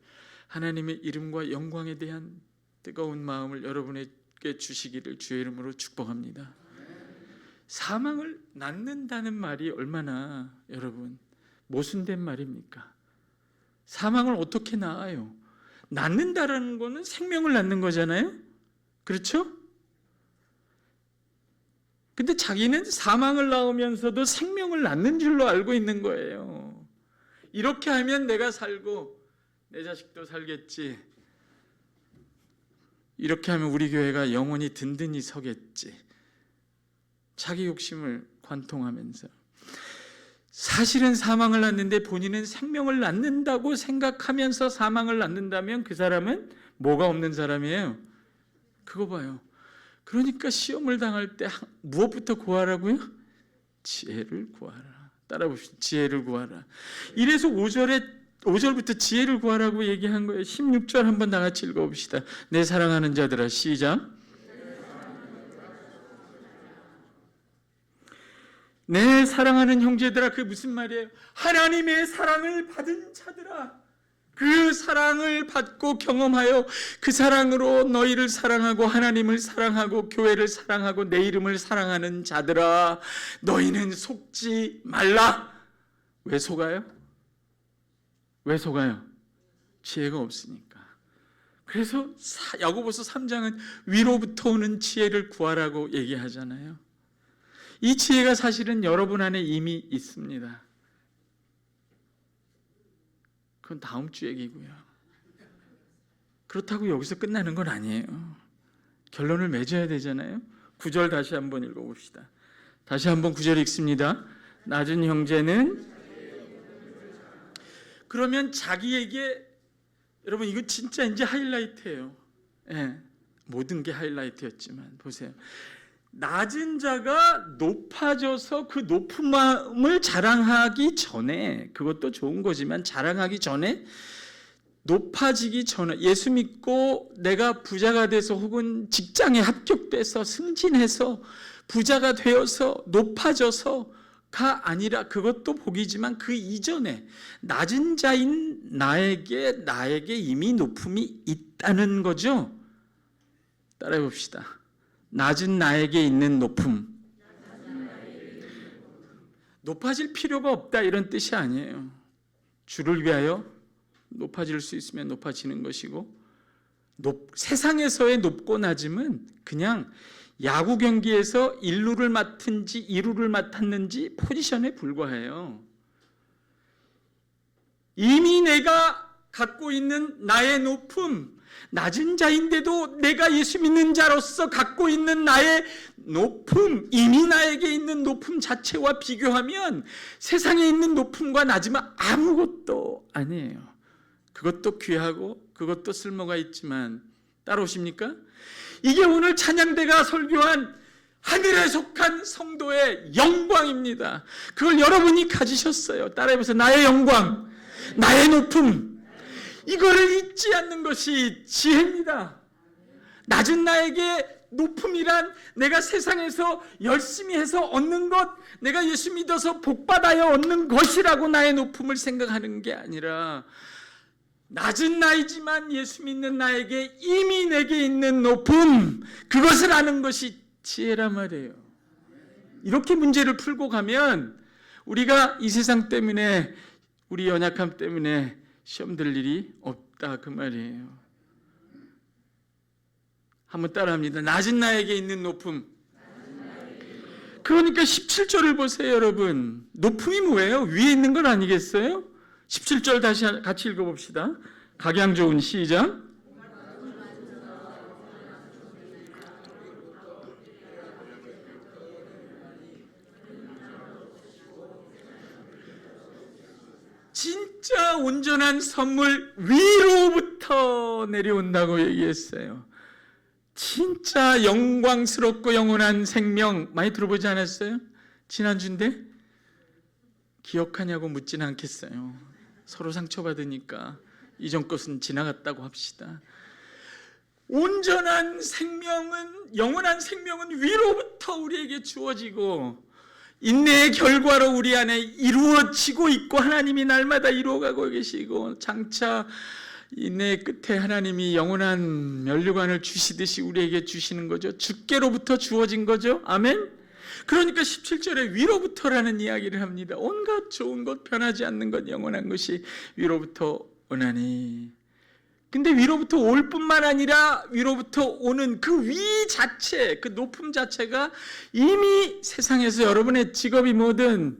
하나님의 이름과 영광에 대한 뜨거운 마음을 여러분에게 주시기를 주의 이름으로 축복합니다. 사망을 낳는다는 말이 얼마나 여러분 모순된 말입니까? 사망을 어떻게 낳아요? 낳는다라는 거는 생명을 낳는 거잖아요. 그렇죠? 근데 자기는 사망을 낳으면서도 생명을 낳는 줄로 알고 있는 거예요. 이렇게 하면 내가 살고 내 자식도 살겠지. 이렇게 하면 우리 교회가 영원히 든든히 서겠지. 자기 욕심을 관통하면서. 사실은 사망을 낳는데 본인은 생명을 낳는다고 생각하면서 사망을 낳는다면 그 사람은 뭐가 없는 사람이에요? 그거 봐요. 그러니까 시험을 당할 때 무엇부터 구하라고요? 지혜를 구하라. 따라 봅시다. 지혜를 구하라. 이래서 5절부터 지혜를 구하라고 얘기한 거예요. 16절 한번 다 같이 읽어봅시다. 내 사랑하는 자들아, 시작. 내 사랑하는 형제들아, 그게 무슨 말이에요? 하나님의 사랑을 받은 자들아, 그 사랑을 받고 경험하여 그 사랑으로 너희를 사랑하고 하나님을 사랑하고 교회를 사랑하고 내 이름을 사랑하는 자들아, 너희는 속지 말라. 왜 속아요? 왜 속아요? 지혜가 없으니까. 그래서 야고보서 3장은 위로부터 오는 지혜를 구하라고 얘기하잖아요. 이 지혜가 사실은 여러분 안에 이미 있습니다. 그건 다음 주 얘기고요. 그렇다고 여기서 끝나는 건 아니에요. 결론을 맺어야 되잖아요. 9절 다시 한번 읽어봅시다. 다시 한번 9절 읽습니다. 낮은 형제는, 그러면 자기에게, 여러분 이거 진짜 이제 하이라이트예요. 모든 게 하이라이트였지만 보세요. 낮은 자가 높아져서 그 높은 마음을 자랑하기 전에, 그것도 좋은 거지만 자랑하기 전에, 높아지기 전에, 예수 믿고 내가 부자가 돼서 혹은 직장에 합격돼서 승진해서 부자가 되어서 높아져서가 아니라, 그것도 복이지만 그 이전에 낮은 자인 나에게 이미 높음이 있다는 거죠. 따라해 봅시다. 낮은 나에게 있는 높음. 높아질 필요가 없다 이런 뜻이 아니에요. 주를 위하여 높아질 수 있으면 높아지는 것이고, 세상에서의 높고 낮음은 그냥 야구 경기에서 1루를 맡은지 2루를 맡았는지 포지션에 불과해요. 이미 내가 갖고 있는 나의 높음, 낮은 자인데도 내가 예수 믿는 자로서 갖고 있는 나의 높음, 이미 나에게 있는 높음 자체와 비교하면 세상에 있는 높음과 낮음은 아무것도 아니에요. 그것도 귀하고 그것도 쓸모가 있지만, 따라오십니까? 이게 오늘 찬양대가 설교한 하늘에 속한 성도의 영광입니다. 그걸 여러분이 가지셨어요. 따라해보세요. 나의 영광, 나의 높음. 이거를 잊지 않는 것이 지혜입니다. 낮은 나에게 높음이란 내가 세상에서 열심히 해서 얻는 것, 내가 예수 믿어서 복받아야 얻는 것이라고 나의 높음을 생각하는 게 아니라 낮은 나이지만 예수 믿는 나에게 이미 내게 있는 높음, 그것을 아는 것이 지혜란 말이에요. 이렇게 문제를 풀고 가면 우리가 이 세상 때문에, 우리 연약함 때문에 시험 들 일이 없다 그 말이에요. 한번 따라합니다. 낮은 나에게 있는 높음. 그러니까 17절을 보세요, 여러분. 높음이 뭐예요? 위에 있는 건 아니겠어요? 17절 다시 같이 읽어봅시다. 각양 좋은 시작. 진짜 온전한 선물 위로부터 내려온다고 얘기했어요. 진짜 영광스럽고 영원한 생명 많이 들어보지 않았어요? 지난주인데 기억하냐고 묻진 않겠어요. 서로 상처받으니까 이전 것은 지나갔다고 합시다. 온전한 생명은, 영원한 생명은 위로부터 우리에게 주어지고 인내의 결과로 우리 안에 이루어지고 있고 하나님이 날마다 이루어가고 계시고 장차 인내의 끝에 하나님이 영원한 면류관을 주시듯이 우리에게 주시는 거죠. 주께로부터 주어진 거죠. 아멘. 그러니까 17절에 위로부터라는 이야기를 합니다. 온갖 좋은 것, 변하지 않는 것, 영원한 것이 위로부터 오나니. 근데 위로부터 올 뿐만 아니라 위로부터 오는 그 위 자체, 그 높음 자체가 이미 세상에서 여러분의 직업이 뭐든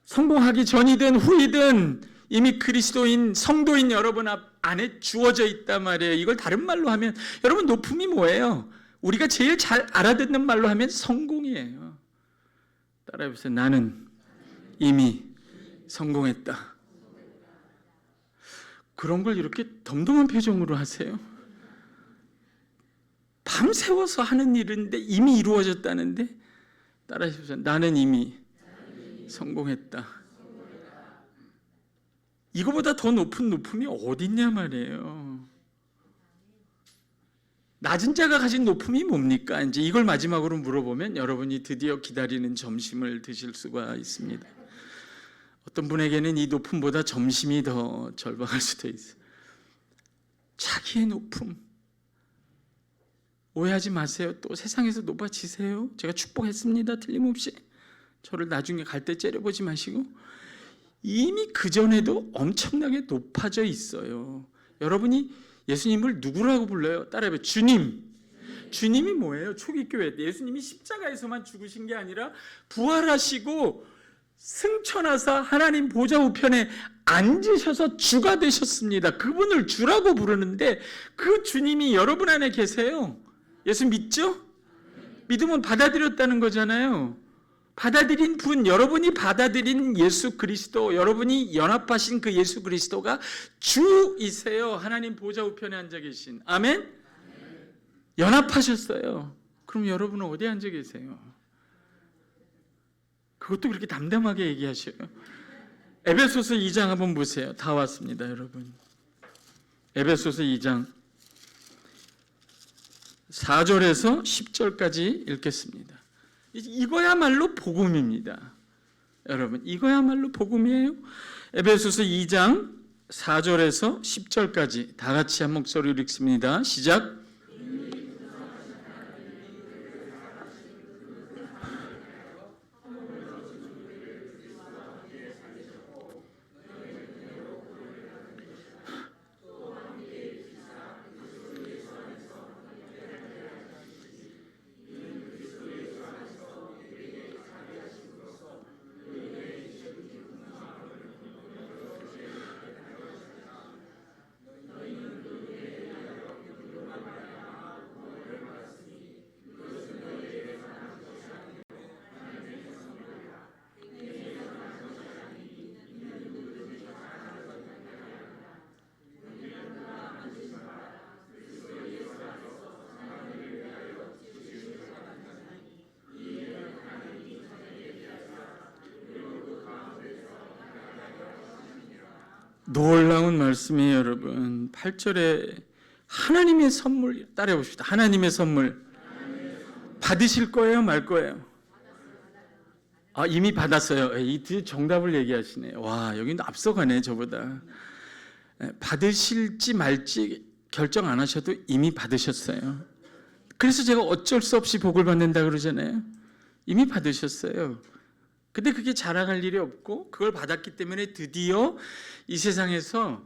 성공하기 전이든 후이든 이미 그리스도인, 성도인 여러분 안에 주어져 있단 말이에요. 이걸 다른 말로 하면, 여러분 높음이 뭐예요? 우리가 제일 잘 알아듣는 말로 하면 성공이에요. 따라해보세요. 나는 이미 성공했다. 그런 걸 이렇게 덤덤한 표정으로 하세요? 밤새워서 하는 일인데 이미 이루어졌다는데? 따라해보세요. 나는 이미 성공했다. 이거보다 더 높은 높음이 어딨냐 말이에요. 낮은 자가 가진 높음이 뭡니까? 이제 이걸 마지막으로 물어보면 여러분이 드디어 기다리는 점심을 드실 수가 있습니다. 어떤 분에게는 이 높음보다 점심이 더 절박할 수도 있어요. 자기의 높음. 오해하지 마세요. 또 세상에서 높아지세요. 제가 축복했습니다. 틀림없이. 저를 나중에 갈 때 째려보지 마시고. 이미 그전에도 엄청나게 높아져 있어요. 여러분이 예수님을 누구라고 불러요? 따라해봐요. 주님. 주님이 뭐예요? 초기 교회 때 예수님이 십자가에서만 죽으신 게 아니라 부활하시고 승천하사 하나님 보좌 우편에 앉으셔서 주가 되셨습니다. 그분을 주라고 부르는데 그 주님이 여러분 안에 계세요. 예수 믿죠? 믿으면 받아들였다는 거잖아요. 받아들인 분, 여러분이 받아들인 예수 그리스도, 여러분이 연합하신 그 예수 그리스도가 주이세요. 하나님 보좌 우편에 앉아 계신. 아멘? 연합하셨어요. 그럼 여러분은 어디에 앉아 계세요? 그것도 그렇게 담담하게 얘기하셔요. 에베소서 2장 한번 보세요. 다 왔습니다, 여러분. 에베소서 2장 4절에서 10절까지 읽겠습니다. 이거야말로 복음입니다. 여러분, 이거야말로 복음이에요. 에베소서 2장 4절에서 10절까지 다 같이 한 목소리로 읽습니다. 시작. 놀라운 말씀이에요, 여러분. 8절에 하나님의 선물 따라해 봅시다. 하나님의 선물 받으실 거예요, 말 거예요? 이미 받았어요. 이 뒤에 정답을 얘기하시네. 와, 여기는 앞서가네, 저보다. 받으실지 말지 결정 안 하셔도 이미 받으셨어요. 그래서 제가 어쩔 수 없이 복을 받는다 그러잖아요. 이미 받으셨어요. 근데 그게 자랑할 일이 없고 그걸 받았기 때문에 드디어 이 세상에서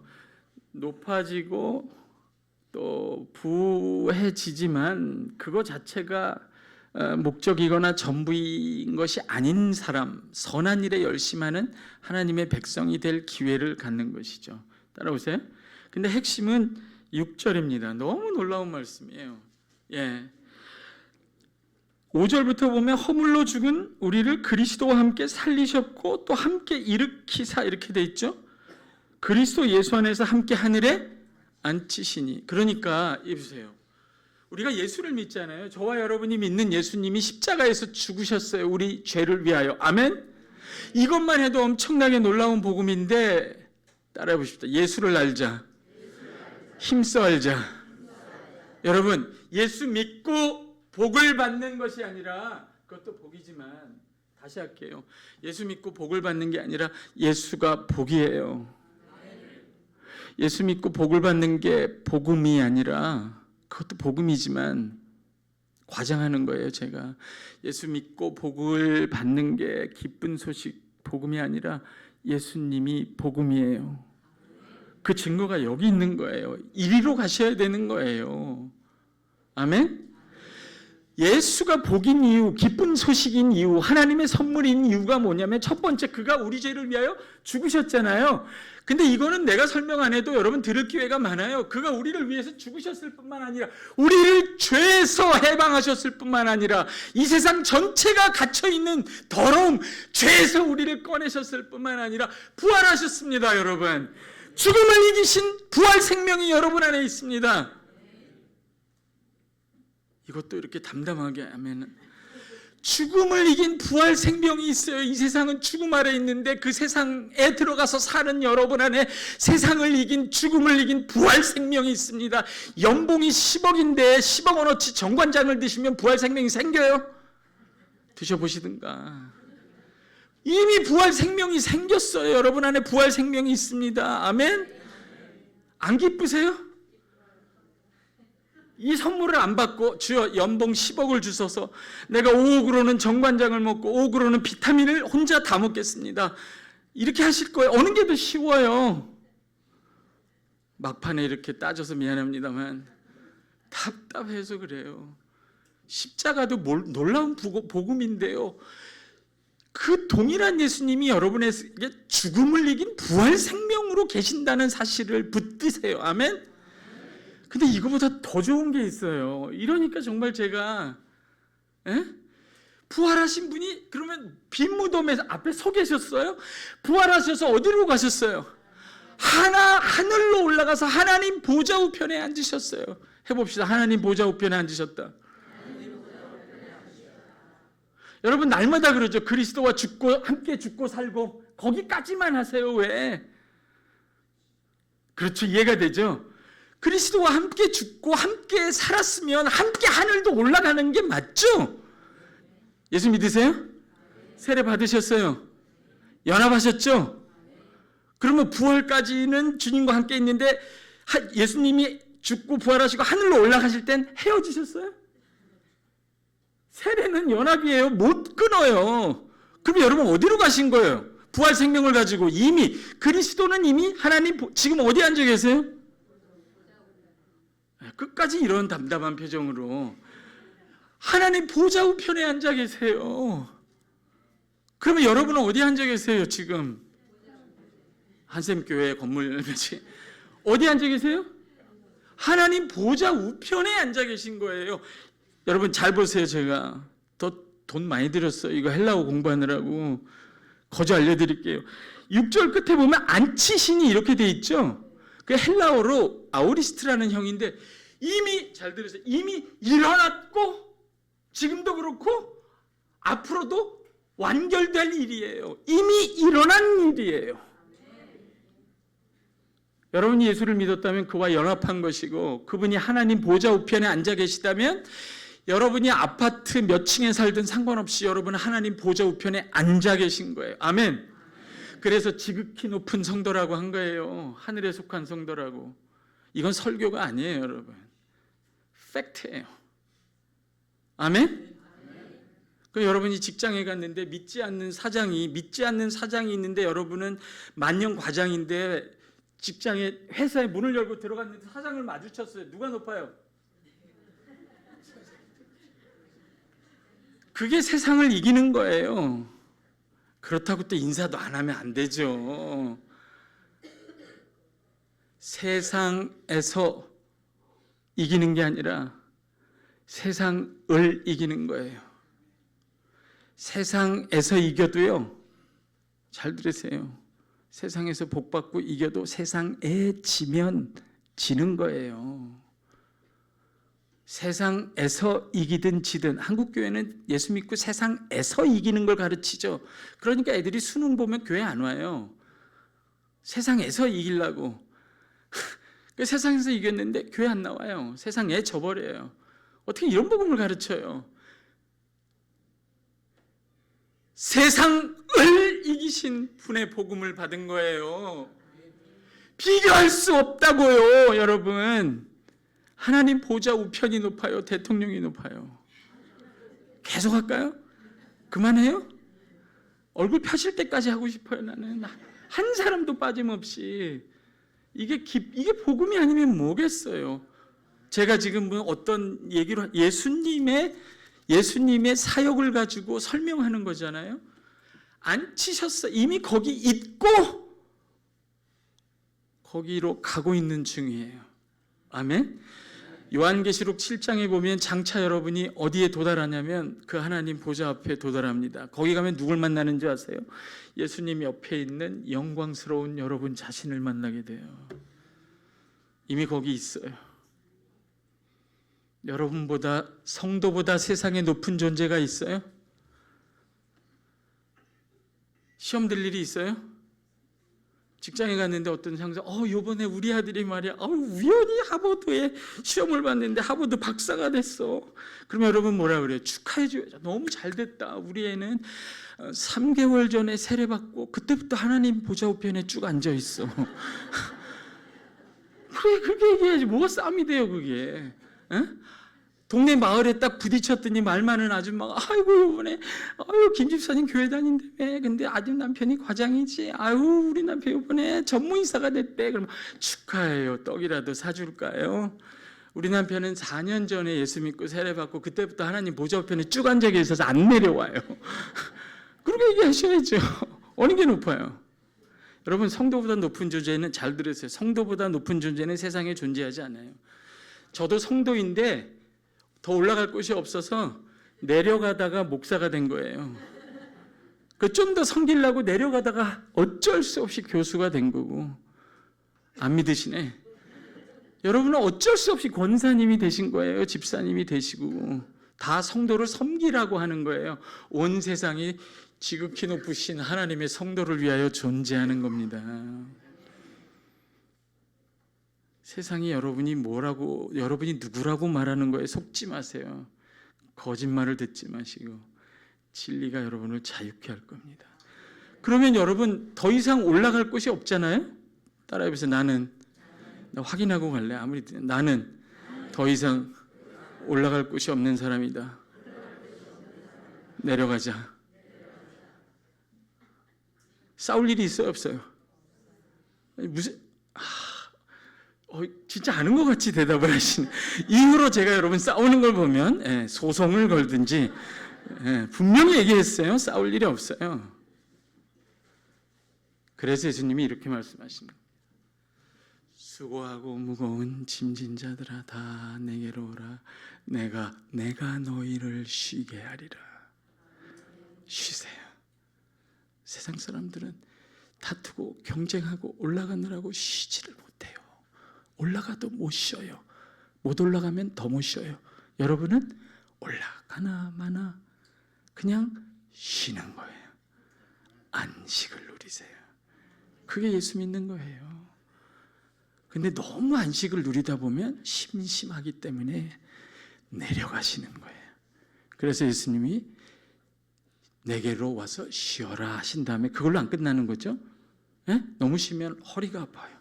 높아지고 또 부해지지만 그거 자체가 목적이거나 전부인 것이 아닌 사람, 선한 일에 열심하는 하나님의 백성이 될 기회를 갖는 것이죠. 따라오세요. 근데 핵심은 6절입니다. 너무 놀라운 말씀이에요. 5절부터 보면 허물로 죽은 우리를 그리스도와 함께 살리셨고 또 함께 일으키사 이렇게 돼 있죠. 그리스도 예수 안에서 함께 하늘에 앉히시니. 그러니까 보세요. 우리가 예수를 믿잖아요. 저와 여러분이 믿는 예수님이 십자가에서 죽으셨어요. 우리 죄를 위하여. 아멘. 이것만 해도 엄청나게 놀라운 복음인데 따라해 보십시오. 예수를 알자. 힘써 알자. 여러분, 예수 믿고 복을 받는 것이 아니라, 그것도 복이지만 다시 할게요. 예수 믿고 복을 받는 게 아니라 예수가 복이에요. 예수 믿고 복을 받는 게 복음이 아니라, 그것도 복음이지만 과장하는 거예요. 제가 예수 믿고 복을 받는 게 기쁜 소식, 복음이 아니라 예수님이 복음이에요. 그 증거가 여기 있는 거예요. 이리로 가셔야 되는 거예요. 아멘. 예수가 복인 이유, 기쁜 소식인 이유, 하나님의 선물인 이유가 뭐냐면 첫 번째, 그가 우리 죄를 위하여 죽으셨잖아요. 근데 이거는 내가 설명 안 해도 여러분 들을 기회가 많아요. 그가 우리를 위해서 죽으셨을 뿐만 아니라 우리를 죄에서 해방하셨을 뿐만 아니라 이 세상 전체가 갇혀있는 더러움, 죄에서 우리를 꺼내셨을 뿐만 아니라 부활하셨습니다. 여러분, 죽음을 이기신 부활 생명이 여러분 안에 있습니다. 이것도 이렇게 담담하게 하면 죽음을 이긴 부활 생명이 있어요. 이 세상은 죽음 아래 있는데 그 세상에 들어가서 사는 여러분 안에 세상을 이긴, 죽음을 이긴 부활 생명이 있습니다. 연봉이 10억인데 10억 원어치 정관장을 드시면 부활 생명이 생겨요? 드셔보시든가. 이미 부활 생명이 생겼어요. 여러분 안에 부활 생명이 있습니다. 아멘. 안 기쁘세요? 이 선물을 안 받고 주여 연봉 10억을 주셔서 내가 5억으로는 정관장을 먹고 5억으로는 비타민을 혼자 다 먹겠습니다. 이렇게 하실 거예요. 어느 게 더 쉬워요? 막판에 이렇게 따져서 미안합니다만 답답해서 그래요. 십자가도 놀라운 복음인데요. 그 동일한 예수님이 여러분에게 죽음을 이긴 부활 생명으로 계신다는 사실을 붙드세요. 아멘. 근데 이거보다 더 좋은 게 있어요. 이러니까 정말 제가 부활하신 분이 그러면 빈 무덤에 앞에 서 계셨어요? 부활하셔서 어디로 가셨어요? 하늘로 올라가서 하나님 보좌 우편에 앉으셨어요. 해봅시다. 하나님 보좌 우편에 앉으셨다. 여러분 날마다 그러죠. 그리스도와 죽고 함께 죽고 살고 거기까지만 하세요. 왜? 그렇죠. 이해가 되죠? 그리스도와 함께 죽고 함께 살았으면 함께 하늘도 올라가는 게 맞죠? 예수 믿으세요? 세례 받으셨어요? 연합하셨죠? 그러면 부활까지는 주님과 함께 있는데 예수님이 죽고 부활하시고 하늘로 올라가실 땐 헤어지셨어요? 세례는 연합이에요. 못 끊어요. 그럼 여러분 어디로 가신 거예요? 부활 생명을 가지고 이미 그리스도는 이미 하나님 지금 어디 앉아 계세요? 끝까지 이런 담담한 표정으로 하나님 보좌 우편에 앉아 계세요. 그러면 여러분은 어디 앉아 계세요? 지금 한샘교회 건물 어디 앉아 계세요? 하나님 보좌 우편에 앉아 계신 거예요. 여러분 잘 보세요. 제가 돈 많이 들였어요. 이거 헬라어 공부하느라고. 거저 알려드릴게요. 6절 끝에 보면 앉히시니 이렇게 돼 있죠. 그 헬라어로 아우리스트라는 형인데 이미 잘 들으세요. 이미 일어났고 지금도 그렇고 앞으로도 완결될 일이에요. 이미 일어난 일이에요. 여러분이 예수를 믿었다면 그와 연합한 것이고 그분이 하나님 보좌 우편에 앉아 계시다면 여러분이 아파트 몇 층에 살든 상관없이 여러분은 하나님 보좌 우편에 앉아 계신 거예요. 아멘. 그래서 지극히 높은 성도라고 한 거예요. 하늘에 속한 성도라고. 이건 설교가 아니에요, 여러분. 팩트예요. 아멘. 그 여러분이 직장에 갔는데 믿지 않는 사장이 있는데 여러분은 만년 과장인데 직장에 회사에 문을 열고 들어갔는데 사장을 마주쳤어요. 누가 높아요? 그게 세상을 이기는 거예요. 그렇다고 또 인사도 안 하면 안 되죠. 세상에서 이기는 게 아니라 세상을 이기는 거예요. 세상에서 이겨도요, 잘 들으세요. 세상에서 복받고 이겨도 세상에 지면 지는 거예요. 세상에서 이기든 지든. 한국교회는 예수 믿고 세상에서 이기는 걸 가르치죠. 그러니까 애들이 수능 보면 교회 안 와요. 세상에서 이기려고. 세상에서 이겼는데 교회 안 나와요. 세상에 져버려요. 어떻게 이런 복음을 가르쳐요? 세상을 이기신 분의 복음을 받은 거예요. 비교할 수 없다고요, 여러분. 하나님 보좌 우편이 높아요? 대통령이 높아요? 계속 할까요? 그만해요? 얼굴 펴실 때까지 하고 싶어요. 나는 한 사람도 빠짐없이. 이게 복음이 아니면 뭐겠어요? 제가 지금 어떤 얘기로 예수님의 사역을 가지고 설명하는 거잖아요. 안 치셨어. 이미 거기 있고 거기로 가고 있는 중이에요. 아멘. 요한계시록 7장에 보면 장차 여러분이 어디에 도달하냐면 그 하나님 보좌 앞에 도달합니다. 거기 가면 누굴 만나는 줄 아세요? 예수님 옆에 있는 영광스러운 여러분 자신을 만나게 돼요. 이미 거기 있어요. 여러분보다, 성도보다 세상에 높은 존재가 있어요? 시험 들 일이 있어요? 직장에 갔는데 어떤 상사, 요번에 우리 아들이 말이야, 우연히 하버드에 시험을 봤는데 하버드 박사가 됐어. 그러면 여러분 뭐라 그래요? 축하해줘야죠. 너무 잘 됐다. 우리 애는 3개월 전에 세례받고 그때부터 하나님 보좌 우편에 쭉 앉아 있어. 그래, 그렇게 얘기해야지. 뭐가 싸움이 돼요, 그게? 에? 동네 마을에 딱 부딪혔더니 말 많은 아줌마가 아이고 이번에 김 집사님 교회 다닌다며. 근데 아들 남편이 과장이지. 우리 남편 이번에 전무이사가 됐대. 그럼 축하해요. 떡이라도 사줄까요? 우리 남편은 4년 전에 예수 믿고 세례받고 그때부터 하나님 보좌 우편에 쭉 앉아 계셔서 안 내려와요. 그렇게 얘기하셔야죠. 어느 게 높아요? 여러분, 성도보다 높은 존재는, 잘 들으세요. 성도보다 높은 존재는 세상에 존재하지 않아요. 저도 성도인데 더 올라갈 곳이 없어서 내려가다가 목사가 된 거예요. 좀 더 섬기려고 내려가다가 어쩔 수 없이 교수가 된 거고. 안 믿으시네. 여러분은 어쩔 수 없이 권사님이 되신 거예요. 집사님이 되시고. 다 성도를 섬기라고 하는 거예요. 온 세상이 지극히 높으신 하나님의 성도를 위하여 존재하는 겁니다. 세상이 여러분이 누구라고 말하는 거에 속지 마세요. 거짓말을 듣지 마시고 진리가 여러분을 자유케 할 겁니다. 그러면 여러분 더 이상 올라갈 곳이 없잖아요. 따라해보세요. 나 확인하고 갈래. 나는 더 이상 올라갈 곳이 없는 사람이다. 내려가자. 싸울 일이 있어요, 없어요? 진짜 아는 것 같이 대답을 하시네. 이후로 제가 여러분 싸우는 걸 보면 소송을 걸든지 분명히 얘기했어요. 싸울 일이 없어요. 그래서 예수님이 이렇게 말씀하십니다. 수고하고 무거운 짐진 자들아 다 내게로 오라. 내가 너희를 쉬게 하리라. 쉬세요. 세상 사람들은 다투고 경쟁하고 올라가느라고 쉬지를 못해요. 올라가도 못 쉬어요. 못 올라가면 더 못 쉬어요. 여러분은 올라가나 마나 그냥 쉬는 거예요. 안식을 누리세요. 그게 예수 믿는 거예요. 근데 너무 안식을 누리다 보면 심심하기 때문에 내려가시는 거예요. 그래서 예수님이 내게로 와서 쉬어라 하신 다음에 그걸로 안 끝나는 거죠. 예? 너무 쉬면 허리가 아파요.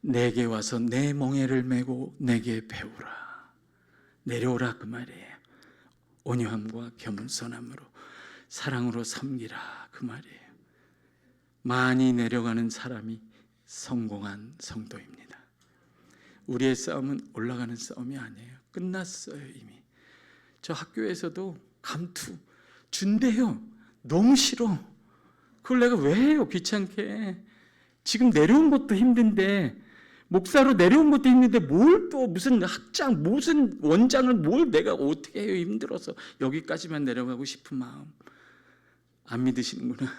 내게 와서 내 멍에를 메고 내게 배우라. 내려오라 그 말이에요. 온유함과 겸손함으로 사랑으로 섬기라 그 말이에요. 많이 내려가는 사람이 성공한 성도입니다. 우리의 싸움은 올라가는 싸움이 아니에요. 끝났어요 이미. 저 학교에서도 감투 준대요. 너무 싫어. 그걸 내가 왜 해요? 귀찮게. 지금 내려온 것도 힘든데, 목사로 내려온 것도 힘든데 뭘 또 무슨 학장, 무슨 원장을 뭘 내가 어떻게 해요? 힘들어서 여기까지만 내려가고 싶은 마음. 안 믿으시는구나.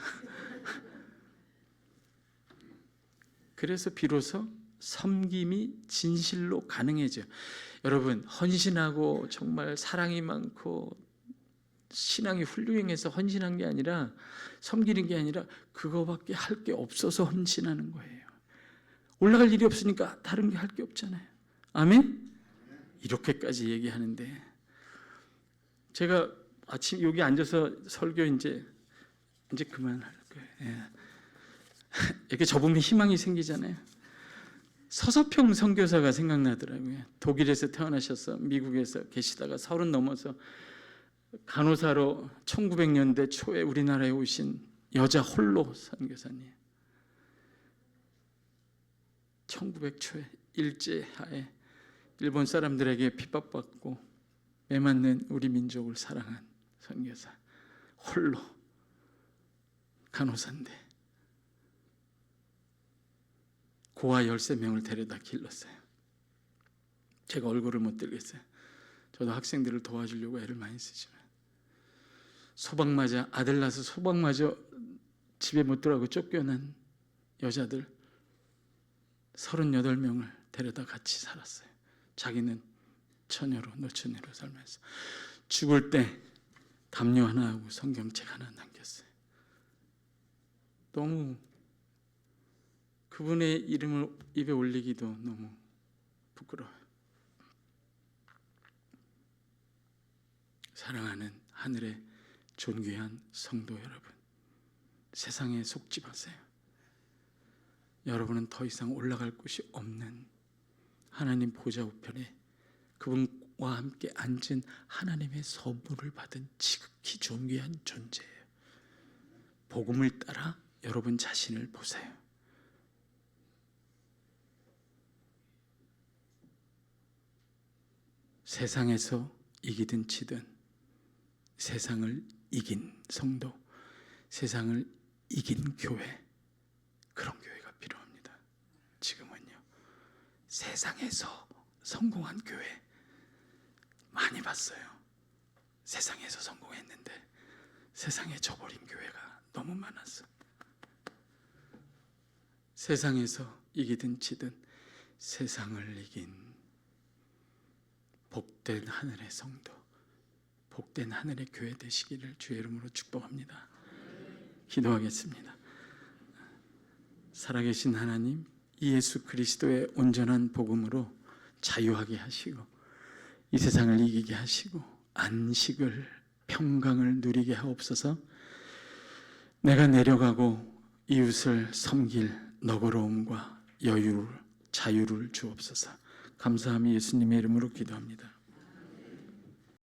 그래서 비로소 섬김이 진실로 가능해져요. 여러분, 헌신하고 정말 사랑이 많고 신앙이 훌륭해서 헌신한 게 아니라, 섬기는 게 아니라 그거밖에 할 게 없어서 헌신하는 거예요. 올라갈 일이 없으니까 다른 게 할 게 없잖아요. 아멘? 이렇게까지 얘기하는데, 제가 아침 여기 앉아서 설교 이제 그만할 거예요. 예. 이렇게 접으면 희망이 생기잖아요. 서서평 선교사가 생각나더라고요. 독일에서 태어나셔서 미국에서 계시다가 30 넘어서 간호사로 1900년대 초에 우리나라에 오신 여자 홀로 선교사님. 1900 초에 일제하에 일본 사람들에게 핍박받고 매맞는 우리 민족을 사랑한 선교사. 홀로 간호사인데 고아 13명을 데려다 길렀어요. 제가 얼굴을 못 들겠어요. 저도 학생들을 도와주려고 애를 많이 쓰지만, 소방 맞아 아들 낳아서 소방 맞아 집에 못 들어가고 쫓겨난 여자들 38명을 데려다 같이 살았어요. 자기는 처녀로 노처녀로 살면서 죽을 때 담요 하나 하고 성경책 하나 남겼어요. 너무 그분의 이름을 입에 올리기도 너무 부끄러워요. 사랑하는 하늘의 존귀한 성도 여러분, 세상에 속지 마세요. 여러분은 더 이상 올라갈 곳이 없는 하나님 보좌 우편에 그분과 함께 앉은 하나님의 선물을 받은 지극히 존귀한 존재예요. 복음을 따라 여러분 자신을 보세요. 세상에서 이기든 지든 세상을 이긴 성도, 세상을 이긴 교회, 그런 교회가 필요합니다. 지금은요, 세상에서 성공한 교회 많이 봤어요. 세상에서 성공했는데 세상에 져버린 교회가 너무 많았어. 세상에서 이기든 지든 세상을 이긴 복된 하늘의 성도, 복된 하늘의 교회 되시기를 주의 이름으로 축복합니다. 기도하겠습니다. 살아계신 하나님, 예수 그리스도의 온전한 복음으로 자유하게 하시고 이 세상을 이기게 하시고 안식을, 평강을 누리게 하옵소서. 내가 내려가고 이웃을 섬길 너그러움과 여유를, 자유를 주옵소서. 감사함이 예수님의 이름으로 기도합니다.